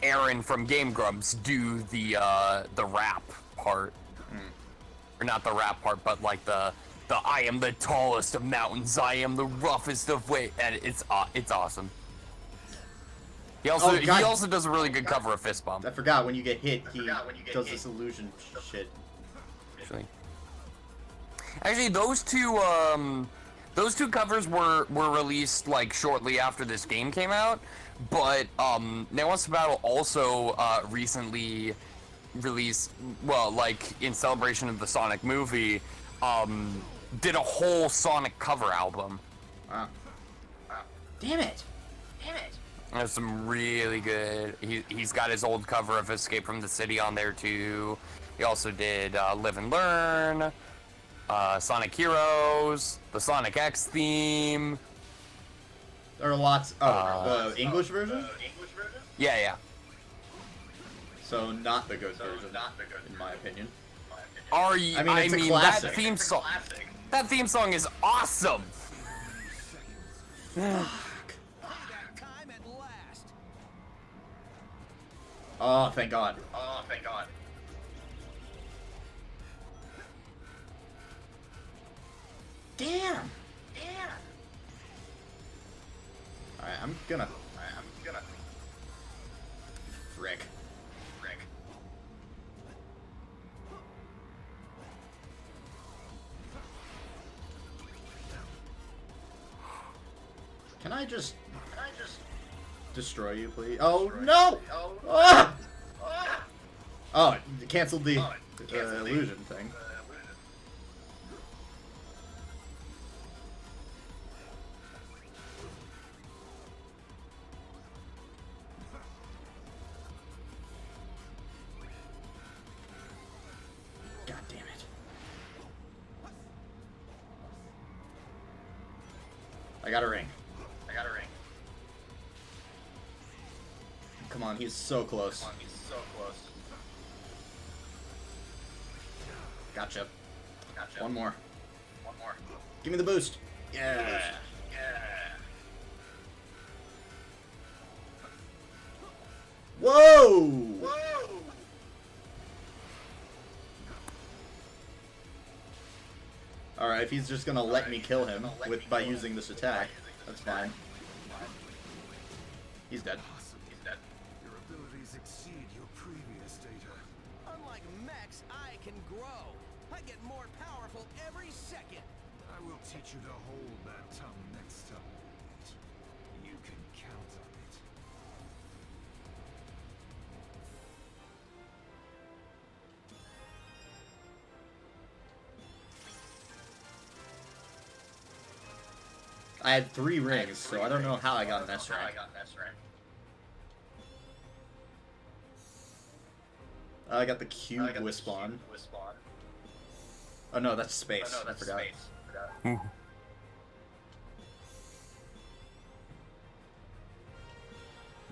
Aaron from Game Grumps do the rap part. Or not the rap part, but like the I am the tallest of mountains, I am the roughest of weight, and it's awesome. He also does a really good cover of Fist Bump. I forgot when you get hit, he does this illusion shit. Actually, those two covers were released like shortly after this game came out, but Now Wants to Battle also recently released, well, like in celebration of the Sonic movie, did a whole Sonic cover album. Wow. Damn it. There's some really good. He's got his old cover of Escape from the City on there too. He also did Live and Learn, Sonic Heroes, the Sonic X theme. There are lots. Oh, the English version? Yeah. So not the good version, in my opinion. Are you? I mean, it's a classic. That theme song is awesome. That time at last. Oh, thank God. Damn. Alright, I'm gonna. Frick. Can I just destroy you, please? Oh no! Ah! Oh, it canceled the illusion thing. God damn it. I got a ring. Come on, he's so close. Gotcha. One more. Give me the boost. Yeah. Whoa! Alright, if he's just gonna let me kill him by using this attack, that's fine. He's dead. Your abilities exceed your previous data. Unlike mechs, I can grow. I get more powerful every second. I will teach you to hold that tongue next time. You can count on it. I had 3 rings, so I don't know how I got an S rank. I got the cube Wispawn. Oh no, that's space. I forgot.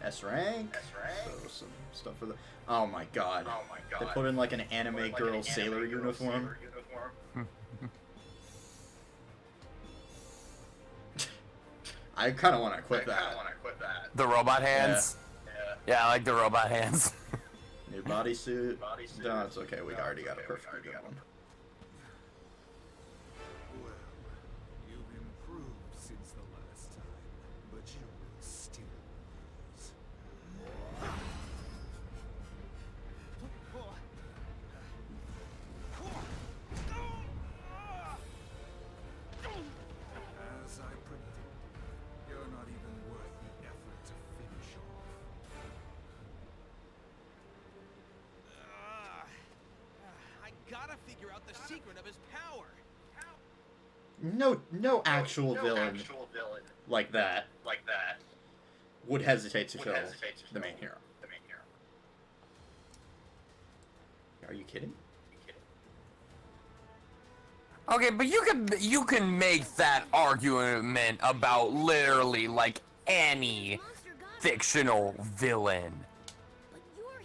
S rank. So some stuff for the. Oh my god. They put in like an anime girl sailor uniform. I kind of want to equip that. The robot hands. Yeah, I like the robot hands. New bodysuit. No, it's okay. We already got a perfectly good one. Well, you've improved since the last time, but you will still lose. As I predicted, you're not even worth the effort to finish off. secret of his power. No actual villain like that would hesitate to kill the main hero. Are you kidding? Okay, but you can make that argument about literally like any fictional villain.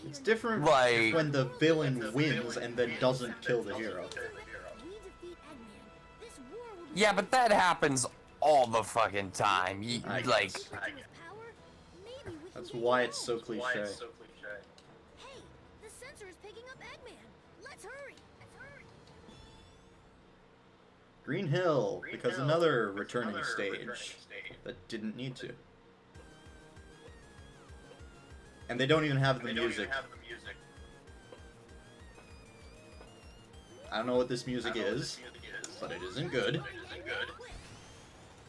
It's different Like- when the villain wins and then doesn't kill the hero. Yeah, but that happens all the fucking time. I Like, guess. That's why it's so cliche. Hey, the sensor is picking up Eggman. Let's hurry. Green Hill, because another returning stage that didn't need to. And they don't even have the music. I don't know what this music is, but it isn't good.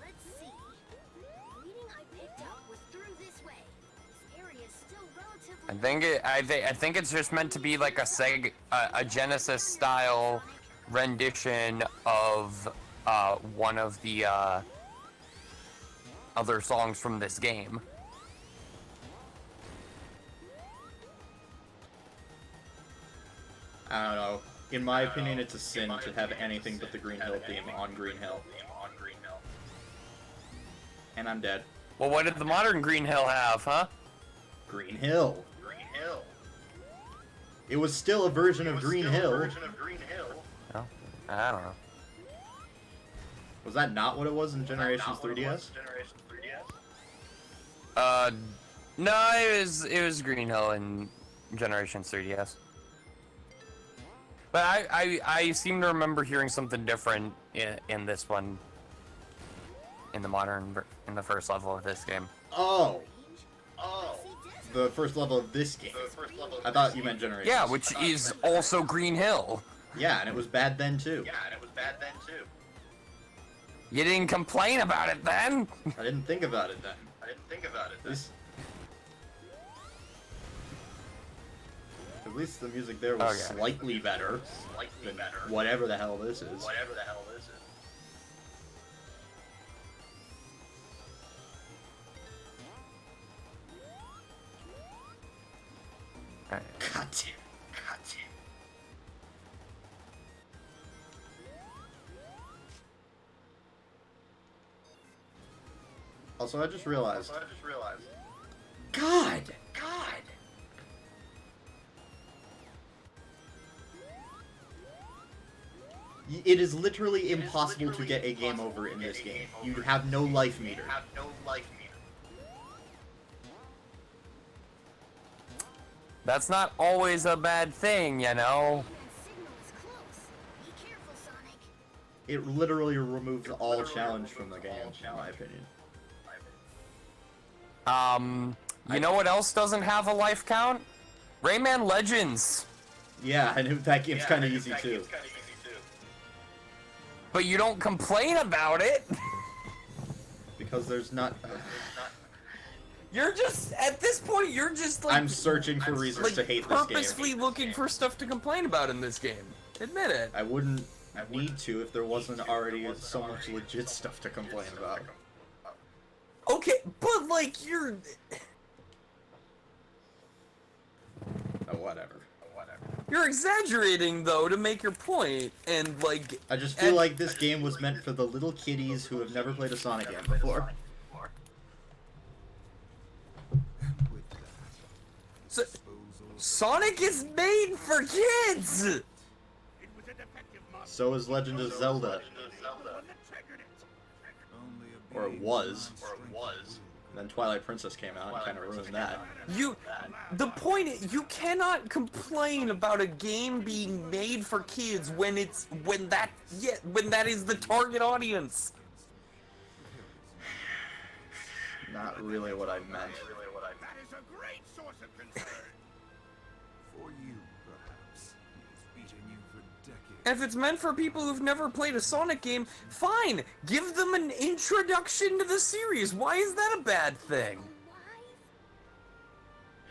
Let's see. The reading I picked up was through this way. This area is still relatively. I think it's just meant to be like a Genesis style rendition of one of the other songs from this game. I don't know. In my opinion, it's a sin to have anything but the Green Hill theme on Green Hill. And I'm dead. Well, what did the modern Green Hill have, huh? Green Hill. It was still a version of Green Hill. Oh, I don't know. Was that not what it was in Generations 3DS? No, it was Green Hill in Generations 3DS. But I seem to remember hearing something different in this one, in the first level of this game. Oh. The first level of this game. I thought you meant Generations. Yeah, which is also Green Hill. Yeah, and it was bad then too. You didn't complain about it then? I didn't think about it then. At least the music there was slightly better than whatever the hell this is. Alright. God damn. Also, I just realized. God! It is literally impossible to get a game over in this game. You have no life meter. That's not always a bad thing, you know? That signal is close. Be careful, Sonic. It literally removes all challenge from the game, in my opinion. You know what else doesn't have a life count? Rayman Legends. Yeah, and that game's kind of easy too. But you don't complain about it. Because there's not... You're just, at this point, you're just like... I'm searching for reasons to hate this game. Purposefully looking for stuff to complain about in this game. Admit it. I wouldn't need to if there wasn't already so much legit stuff to complain about. Okay, but like, you're... Whatever. You're exaggerating, though, to make your point, and like... I just feel like this game was meant for the little kiddies who have never played a Sonic game before. So, Sonic is made for kids! So is Legend of Zelda. Or it was. And then Twilight Princess came out and kind of ruined that. The point is, you cannot complain about a game being made for kids when that is the target audience. Not really what I meant. That is a great source of concern. For you, perhaps. He has beaten you for decades. If it's meant for people who've never played a Sonic game, fine! Give them an introduction to the series! Why is that a bad thing?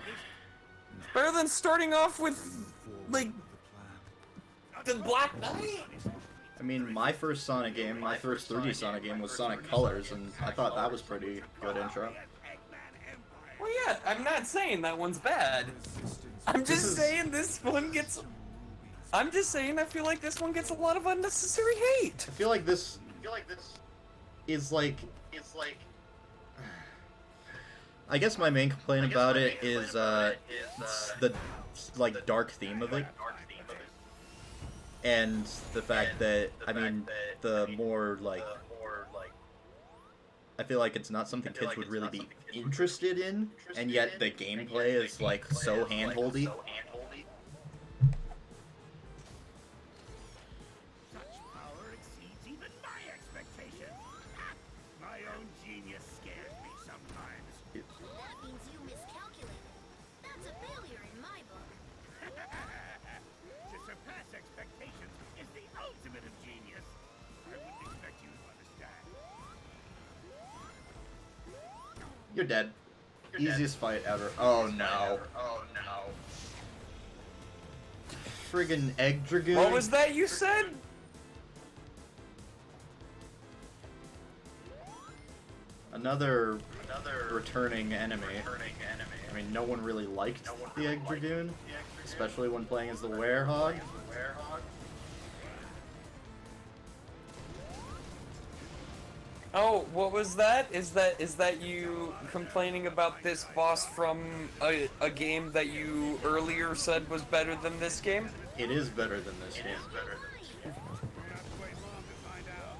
It's better than starting off with, like, The Black Knight? I mean, my first Sonic game, my first 3D Sonic game was Sonic Colors, and I thought that was pretty good intro. Well, yeah, I'm not saying that one's bad. I'm just saying this one gets... I'm just saying I feel like this one gets a lot of unnecessary hate. I feel like this is like... I guess my main complaint about it is the like dark theme of it, and the fact that I mean the more like I feel like it's not something kids would really be interested in, and yet the gameplay is like so handholdy. Such power exceeds even my expectations. My own genius scares me sometimes. That means you miscalculated. That's a failure in my book. To surpass expectations is the ultimate of genius. I wouldn't expect you to understand. You're dead. Easiest fight ever. Oh no. Friggin' Egg Dragoon. What was that you said? Another returning enemy. I mean, no one really liked the Egg Dragoon, especially when playing as the Werehog. Oh, what was that? Is that you complaining about this boss from a game that you earlier said was better than this game? It is better than this game. We're gonna have to wait long to find out.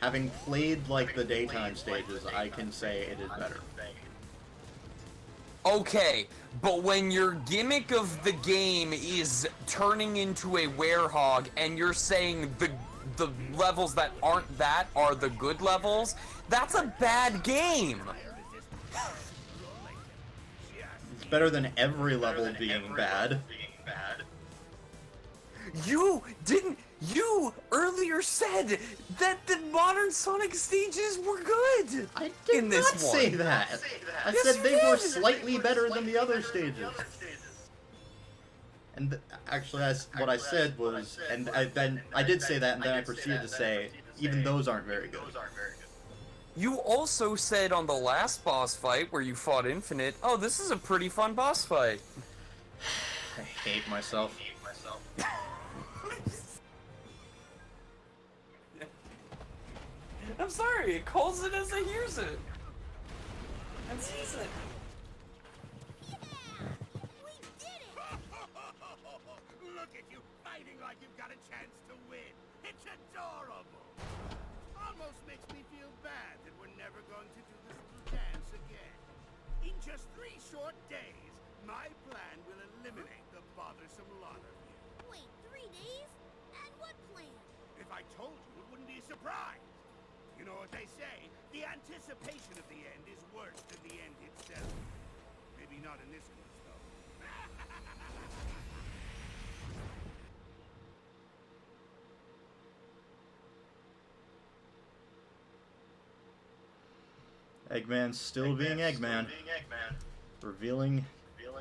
Having played like the daytime stages, I can say it is better. Okay, but when your gimmick of the game is turning into a werehog and you're saying the levels that aren't that are the good levels, that's a bad game. It's better than every level being bad. You earlier said that the modern Sonic stages were good. I did in this not one. say that. I Yes, said you they were did. slightly better than the other stages. And actually, what I said was, and I did say that, and then I proceeded to say, even those aren't very good. You also said on the last boss fight where you fought Infinite, oh, this is a pretty fun boss fight. I hate myself. I'm sorry, it calls it as it hears it. And sees it. We did it! Look at you fighting like you've got a chance to win. It's adorable. Almost makes me feel bad that we're never going to do this little dance again. In just 3 short days, my plan will eliminate the bothersome lot of you. Wait, 3 days? And what plan? If I told you, it wouldn't be a surprise. You know what they say, the anticipation of the end is worse than the end itself. Maybe not in this case, though. Eggman's still being Eggman. Revealing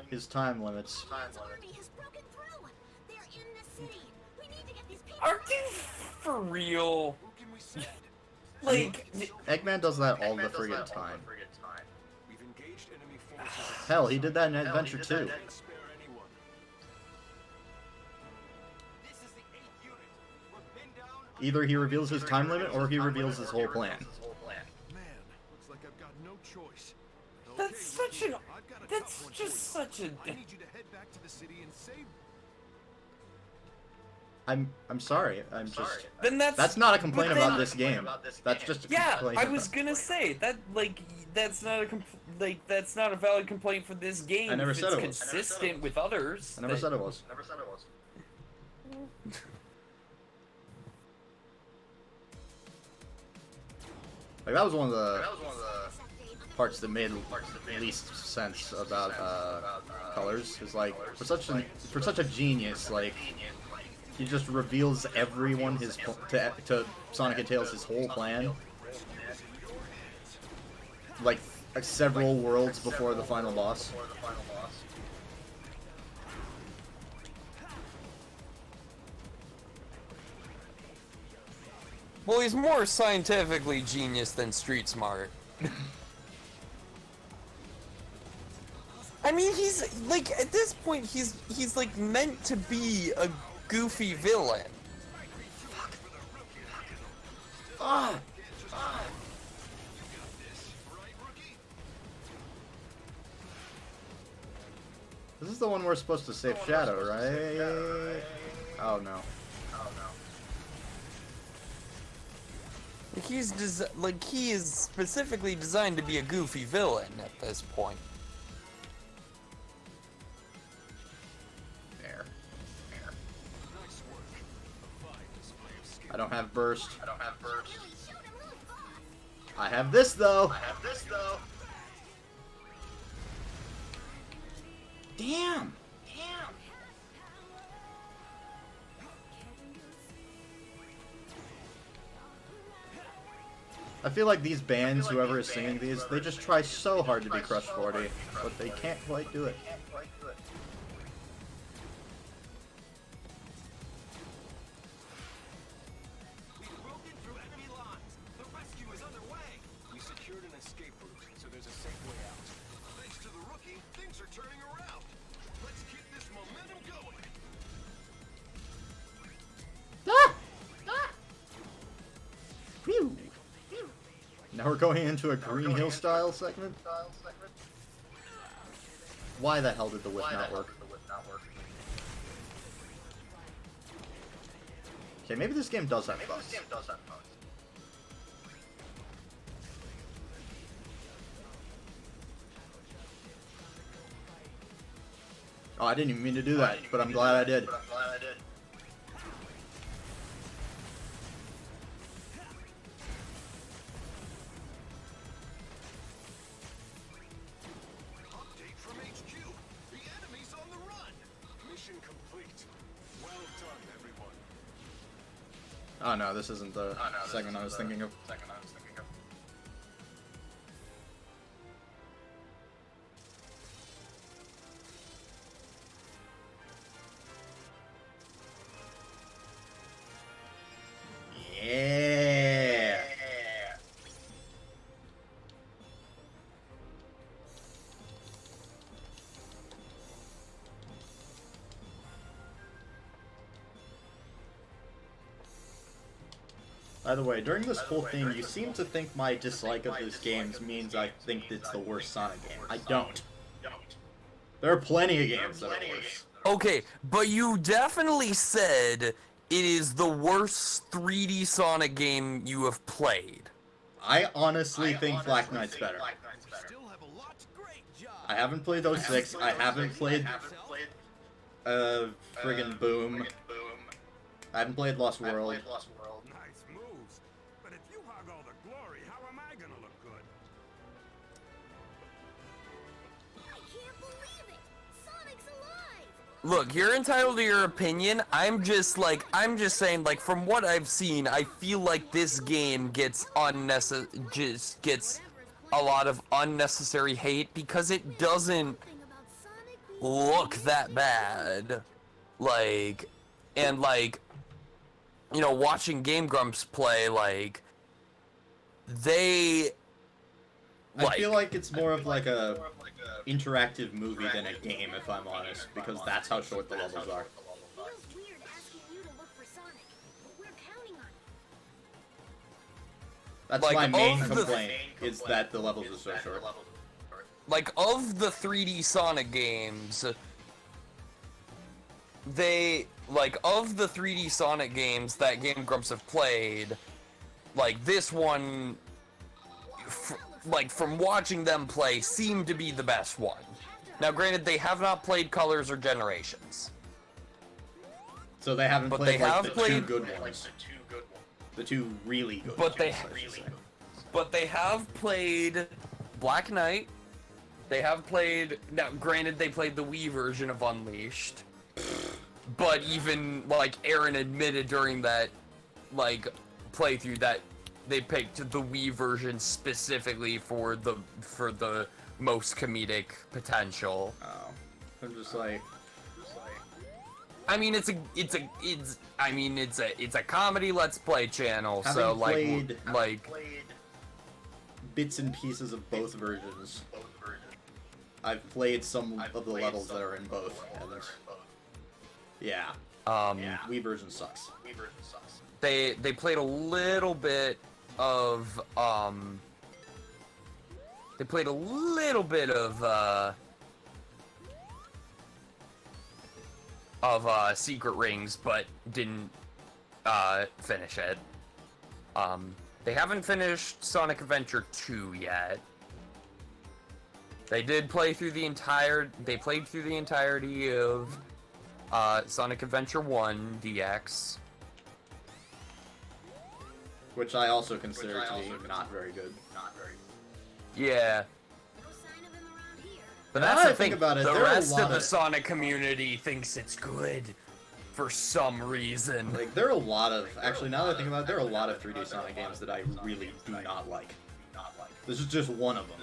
his time limits. Eggman's army has broken through! They're in the city! We need to get these people Are you for real? Who can we send? Like, Eggman does that all the friggin' time. We've engaged enemy forces. Hell, he did that in Adventure 2. Didn't spare anyone. This is the 8th unit. We're pinned down. Either he reveals his time limit or he reveals his whole plan. Man, looks like I've got no choice. that's such an... I've got a That's tough one just for you. such a... I need you to head back to the city and save. I'm sorry. I'm just. Then That's not a complaint but then- about this game. That's just a Yeah, complaint. I was gonna say that. Like, that's not a that's not a valid complaint for this game. I never if said it's it was. consistent with others. I never that- said it was. Like that was one of the parts that made least sense about Colors. Is like for such a genius, like he just reveals everyone to Sonic and Tails his whole plan, like several worlds before the final boss. Well, he's more scientifically genius than street smart. I mean, he's like at this point, he's like meant to be a goofy villain. Ah! This is the one we're supposed to save Shadow, right? Oh no. He is specifically designed to be a goofy villain at this point. Fair. I don't have burst. I have this though. Damn. I feel like these bands, whoever is singing these, they just try so hard to be Crush 40, but they can't quite do it. We've broken through enemy lines. The rescue is underway. We secured an escape route, so there's a safe way out. Thanks to the rookie, things are turning around. Let's keep this momentum going. Phew. Now we're going into a Green Hill style segment? Why the hell did the whip not work? Okay, maybe this game does have bugs. Oh, I didn't even mean to do that, but I'm glad I did. Update from HQ. The enemy's on the run. Mission complete. Well done, everyone. Oh no, this isn't the segment I was thinking of. Yeah. By the way, during this whole thing, you seem to think my dislike of this game means I think it's the worst Sonic game. I don't. There are plenty of games that are worse. Okay, but you definitely said it is the worst 3D Sonic game you have played. I honestly think Black Knight's better. Still have a lot. Great job. I haven't played 06, I haven't played friggin' Boom. I haven't played Lost World. Nice moves. But if you hog all the glory, how am I gonna look good? I can't believe it! Sonic's alive! Look, you're entitled to your opinion. I'm just saying, like, from what I've seen, I feel like this game gets a lot of unnecessary hate because it doesn't Thing about Sonic we look that bad. You know, watching Game Grumps play, like, they, I feel like it's more of like a interactive movie than a game, if I'm honest, because that's how short the levels are. feels weird asking you to look for Sonic, but we're counting on it. That's Like, my main of the- complaint, is that the levels are so short. like, of the 3D Sonic games, of the 3D Sonic games that Game Grumps have played, like, this one, from watching them play, seemed to be the best one. Now, granted, they have not played Colors or Generations. So they haven't But played they like have the two played- good ones. The two really good But ones, I should say. But they have played Black Knight. They have played... Now, granted, they played the Wii version of Unleashed. But even, like, Aaron admitted during that, like, playthrough that they picked the Wii version specifically for the most comedic potential. Oh, I'm just like. I mean, it's a comedy Let's Play channel, so Having like played bits and pieces of both versions. I've played some of the levels that are in both, and yeah, Wii version sucks. They played a little bit of Secret Rings, but didn't finish it. They haven't finished Sonic Adventure 2 yet. They did play through the entirety of Sonic Adventure 1 DX. Which I also consider to be not very good. Yeah. No sign of him around here. But Now that's that the I think thing, about it, the there are a rest lot of the of- Sonic community thinks it's good for some reason. Like, there are a lot of... Actually, now that I think about it, there are a lot of 3D Sonic games that I really do not like. This is just one of them.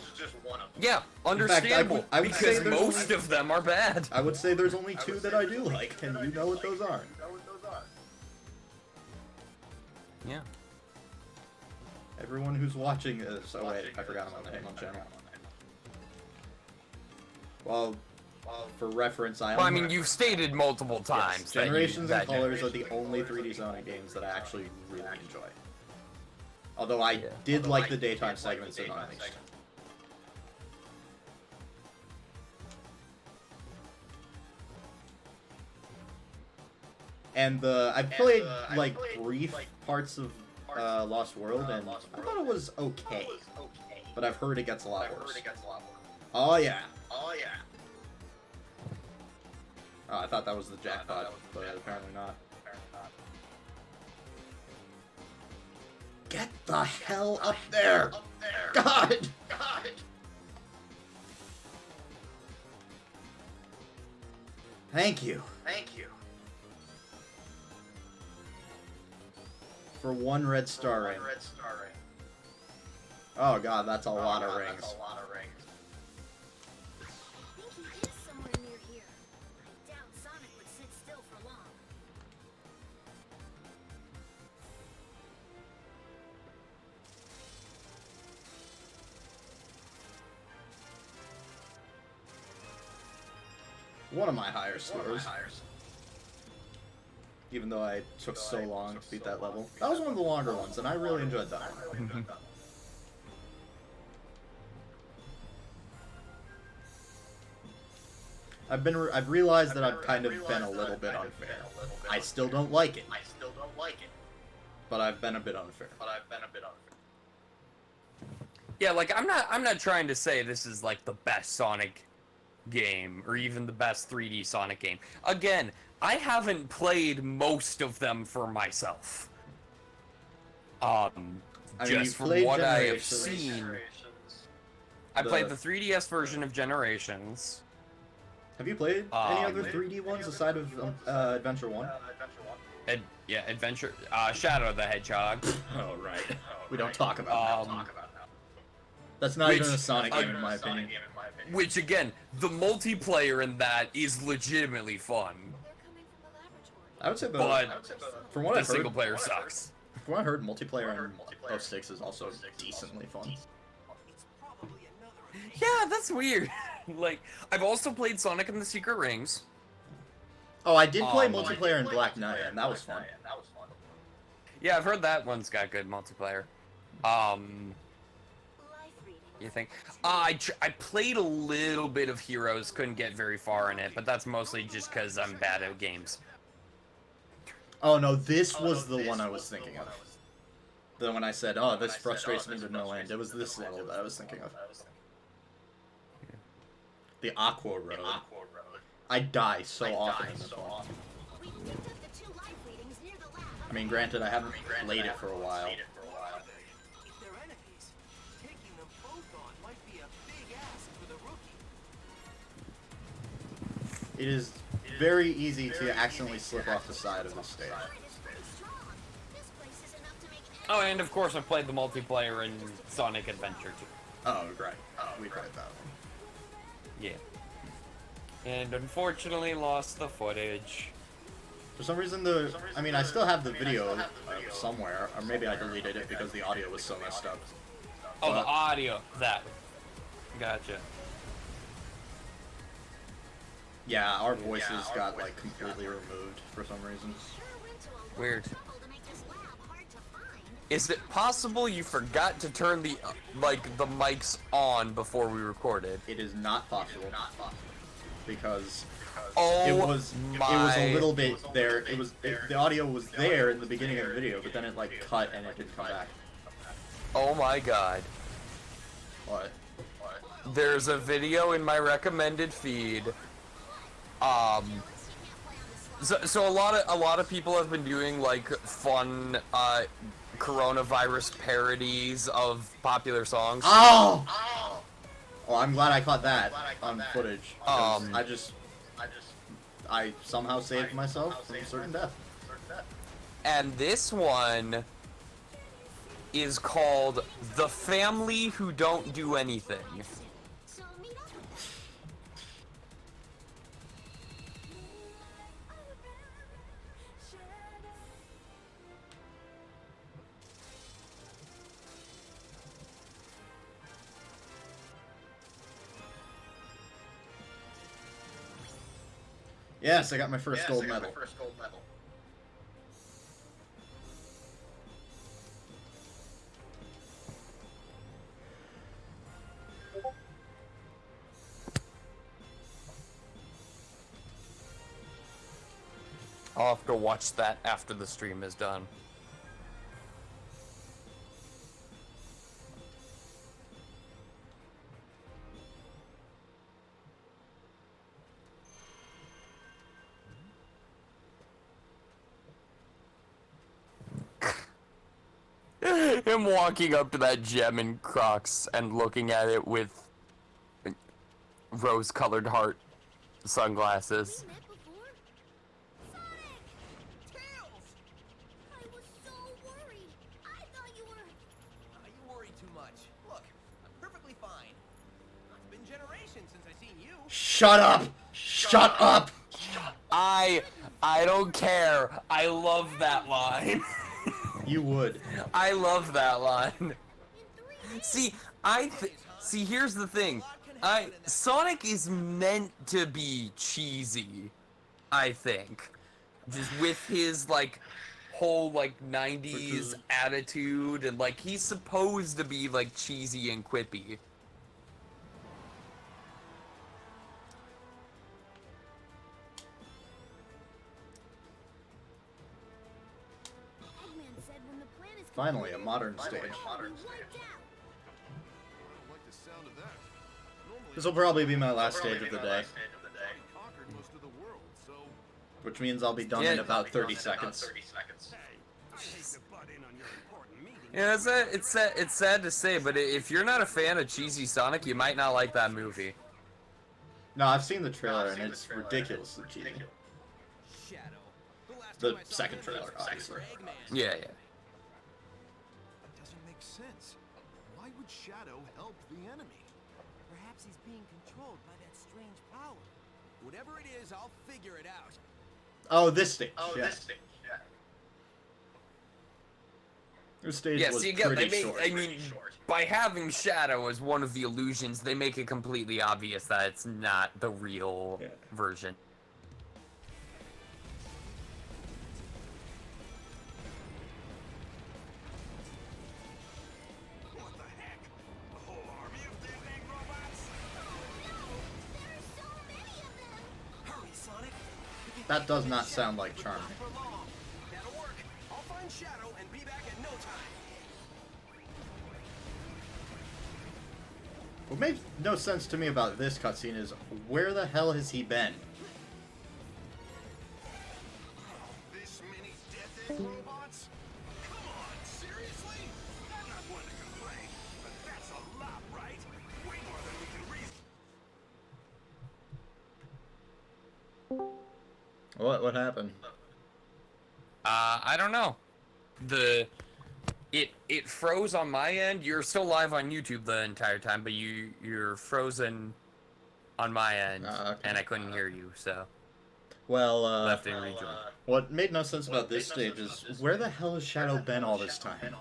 Yeah, understandable, I would say because there's most only- of them are bad. I would say there's only two that I do like, and you know what those are. Yeah. Everyone who's watching this... Oh wait, I forgot I'm on the HitmonChannel. Well, for reference, Well, I mean, you've stated multiple times yes, that Generations you, and Colors are the only 3D Sonic games that I actually really enjoy. Although I did like the daytime segments in Unleashed. And I've played like brief parts of Lost World, and I thought it was okay. But I've heard it gets a lot worse. Oh yeah. Oh, I thought that was the jackpot, but apparently not. Get the hell up there! God! Thank you. For one red star ring. Oh god, that's a lot of rings. I think he is somewhere near here. I doubt Sonic would sit still for long. One of my higher scores. Even though I took so long to beat that level. That was one of the longer ones, and I really enjoyed that one. I've realized that I've kind of been a little bit unfair. I still don't like it. But I've been a bit unfair. Yeah, like I'm not trying to say this is like the best Sonic game or even the best 3D Sonic game. Again, I haven't played most of them for myself. I mean, Just from what I have seen, I played the 3DS version of Generations. Have you played any other 3D ones aside of Adventure 1? Adventure, Shadow the Hedgehog. Oh, right. We don't talk about that. That's not even a Sonic game in my opinion. Which, again, the multiplayer in that is legitimately fun. They're coming from the laboratory. I would say But from what the I've heard, single player sucks. from what I heard, multiplayer in 06 is also decently fun. It's probably another Yeah, that's weird. Like, I've also played Sonic and the Secret Rings. Oh, I did play multiplayer in Black Knight, and that was fun. Yeah, I've heard that one's got good multiplayer. Life reading. You think? I played a little bit of Heroes, couldn't get very far in it, but that's mostly just because I'm bad at games. Oh no, this was the one I was thinking of. Then when I said, oh, this frustrates me to no end, it was this level that I was thinking of. The Aqua Road. I die so often in this one. We picked up the 2 life readings near the lab. I mean, granted, I haven't played it for a while. If they're enemies, taking them both on might be a big ask for the rookie. It is very easy to accidentally slip off the side of the stage. Current is pretty strong. This place is enough to make Oh, and of course I played the multiplayer in Sonic Adventure 2. Oh, right. We tried that one. Yeah. And unfortunately lost the footage. For some reason, I mean, I still have the video somewhere, or maybe I deleted it because the audio was so messed up. Oh, the audio. That. Gotcha. Yeah, our voices got, like, completely removed for some reason. Weird. Is it possible you forgot to turn the, the mics on before we recorded? It is not possible. Because Oh, it was a little bit there. The audio was there in the beginning of the video, but then it, like, cut and it didn't come back. Oh my god. What? There's a video in my recommended feed. So a lot of people have been doing like fun coronavirus parodies of popular songs. Oh! Oh, I'm glad I caught that on footage. I somehow saved myself from certain death. And this one is called "The Family Who Don't Do Anything." Yes, I got my first gold medal. I'll have to watch that after the stream is done. Him walking up to that gem in Crocs and looking at it with rose-colored heart sunglasses. Shut up! Shut up! I don't care. I love that line. You would. I love that line. See, here's the thing. Sonic is meant to be cheesy, I think. Just with his, like, whole, like, 90s attitude, and, like, he's supposed to be, like, cheesy and quippy. Finally, a modern stage. This will probably be my last stage of the day. Which means I'll be done in about 30 seconds. Yeah, it's sad to say, but if you're not a fan of cheesy Sonic, you might not like that movie. No, I've seen the trailer and it's ridiculously cheesy. The second trailer, obviously. Yeah. Doesn't make sense. Why would Shadow help the enemy? Perhaps he's being controlled by that strange power. Whatever it is, I'll figure it out. Oh, this stage. This stage was pretty short. I mean, by having Shadow as one of the illusions, they make it completely obvious that it's not the real version. That does not sound like charming. That'll work. I'll find Shadow and be back in no time. What makes no sense to me about this cutscene is, where the hell has he been? This many death-end robots? Come on, seriously? I'm not one to complain, but that's a lot, right? Way more than we can reason. What happened? I don't know. The It froze on my end. You're still live on YouTube the entire time, but you're frozen on my end, Okay. and I couldn't hear you, so Well, left and rejoin. what made no sense about this stage is where the hell has Shadow been all this time? Listen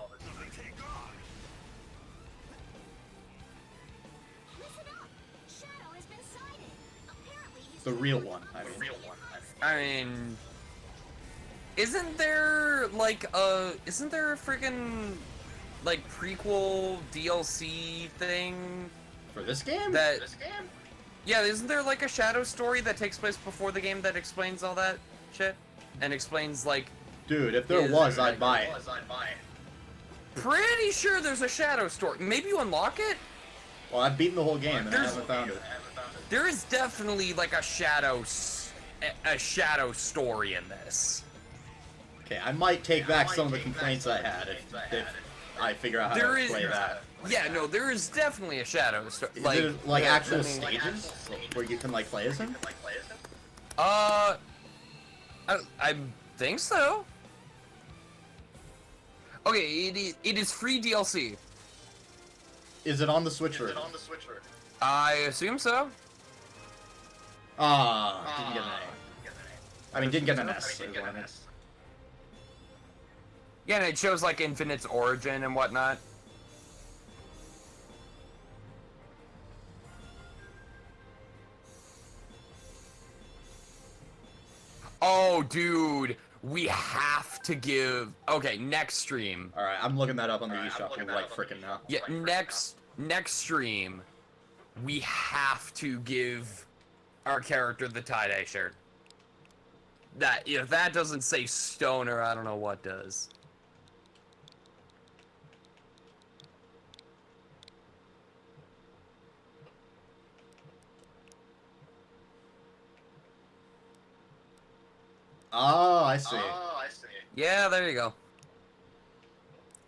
up! Shadow has been sighted. Apparently he's The real one, I mean. I mean, isn't there a freaking like prequel DLC thing For this game? that? Yeah, isn't there like a Shadow story that takes place before the game that explains all that shit and explains like? Dude, if there was, I'd buy it. Pretty sure there's a Shadow story. Maybe you unlock it. Well, I've beaten the whole game and I There's- haven't found it. There is definitely like a Shadow story in this. Okay, I might take back some of the complaints I had if I figure out how There to is- play that. Yeah, no, there is definitely a Shadow story. Is it like actual stages where you can like play as him? I think so. Okay, it is free DLC. Is it on the Switch version? I assume so. Didn't get an A. I mean, didn't get an S. is what I meant. Yeah, and it shows like Infinite's origin and whatnot. Oh, dude, we have to give. Okay, next stream. All right, I'm looking that up on the eShop like frickin' now. Yeah, next stream, we have to give our character the tie-dye shirt. That if that doesn't say stoner, I don't know what does. Oh, I see. Yeah, there you go.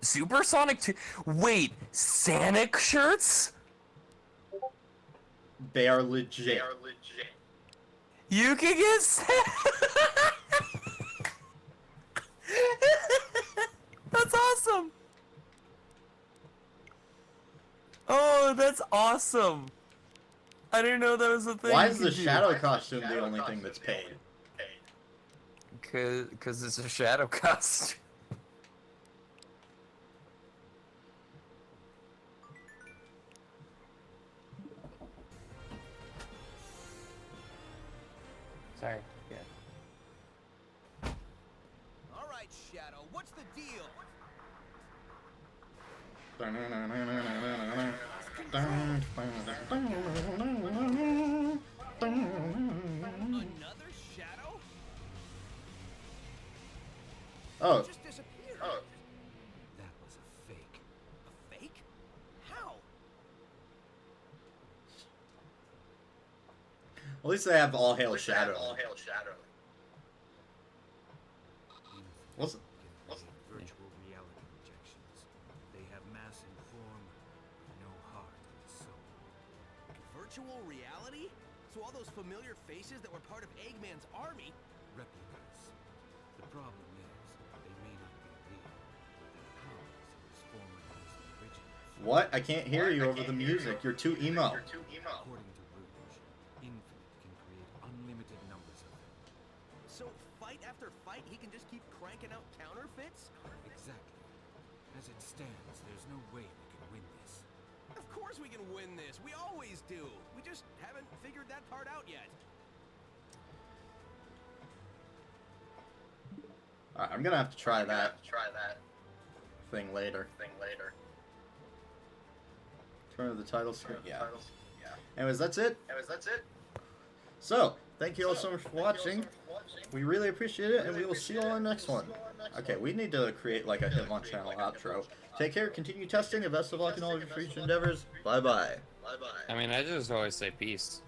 Supersonic 2. Wait, Sonic shirts? They are legit. You can get That's awesome. Oh, that's awesome. I didn't know that was a thing. Why you is could the do. shadow costume the only thing that's paid? Cause it's a shadow costume. Sorry. Yeah. All right, Shadow, what's the deal? Another Shadow? Oh, Just disappeared. That was a fake. A fake? How? at least they have All Hail Shadow. What's it? Virtual reality projections. They have mass in form, no heart and soul. Virtual reality? So all those familiar faces that were part of Eggman's army? Replicas. The problem is, they may not be real, but their powers are as formidable as the originals. What? I can't hear you over the music. You're too emo. According to Rouge, Infinite can create unlimited numbers of them. So fight after fight, he can just keep cranking out counterfeits? Exactly. As it stands, there's no way we can win this. Of course we can win this. We always do. We just haven't figured that part out yet. Alright, I'm gonna have to try that thing later. Turn to the title screen. Yeah. Anyways, that's it. So, thank you all so much for watching. We really appreciate it, and we will see you all in the next one. Okay, we need to create like a HitmonChannel outro. Take care, continue testing, and best of luck in all of your future endeavors. Bye-bye. I mean, I just always say peace.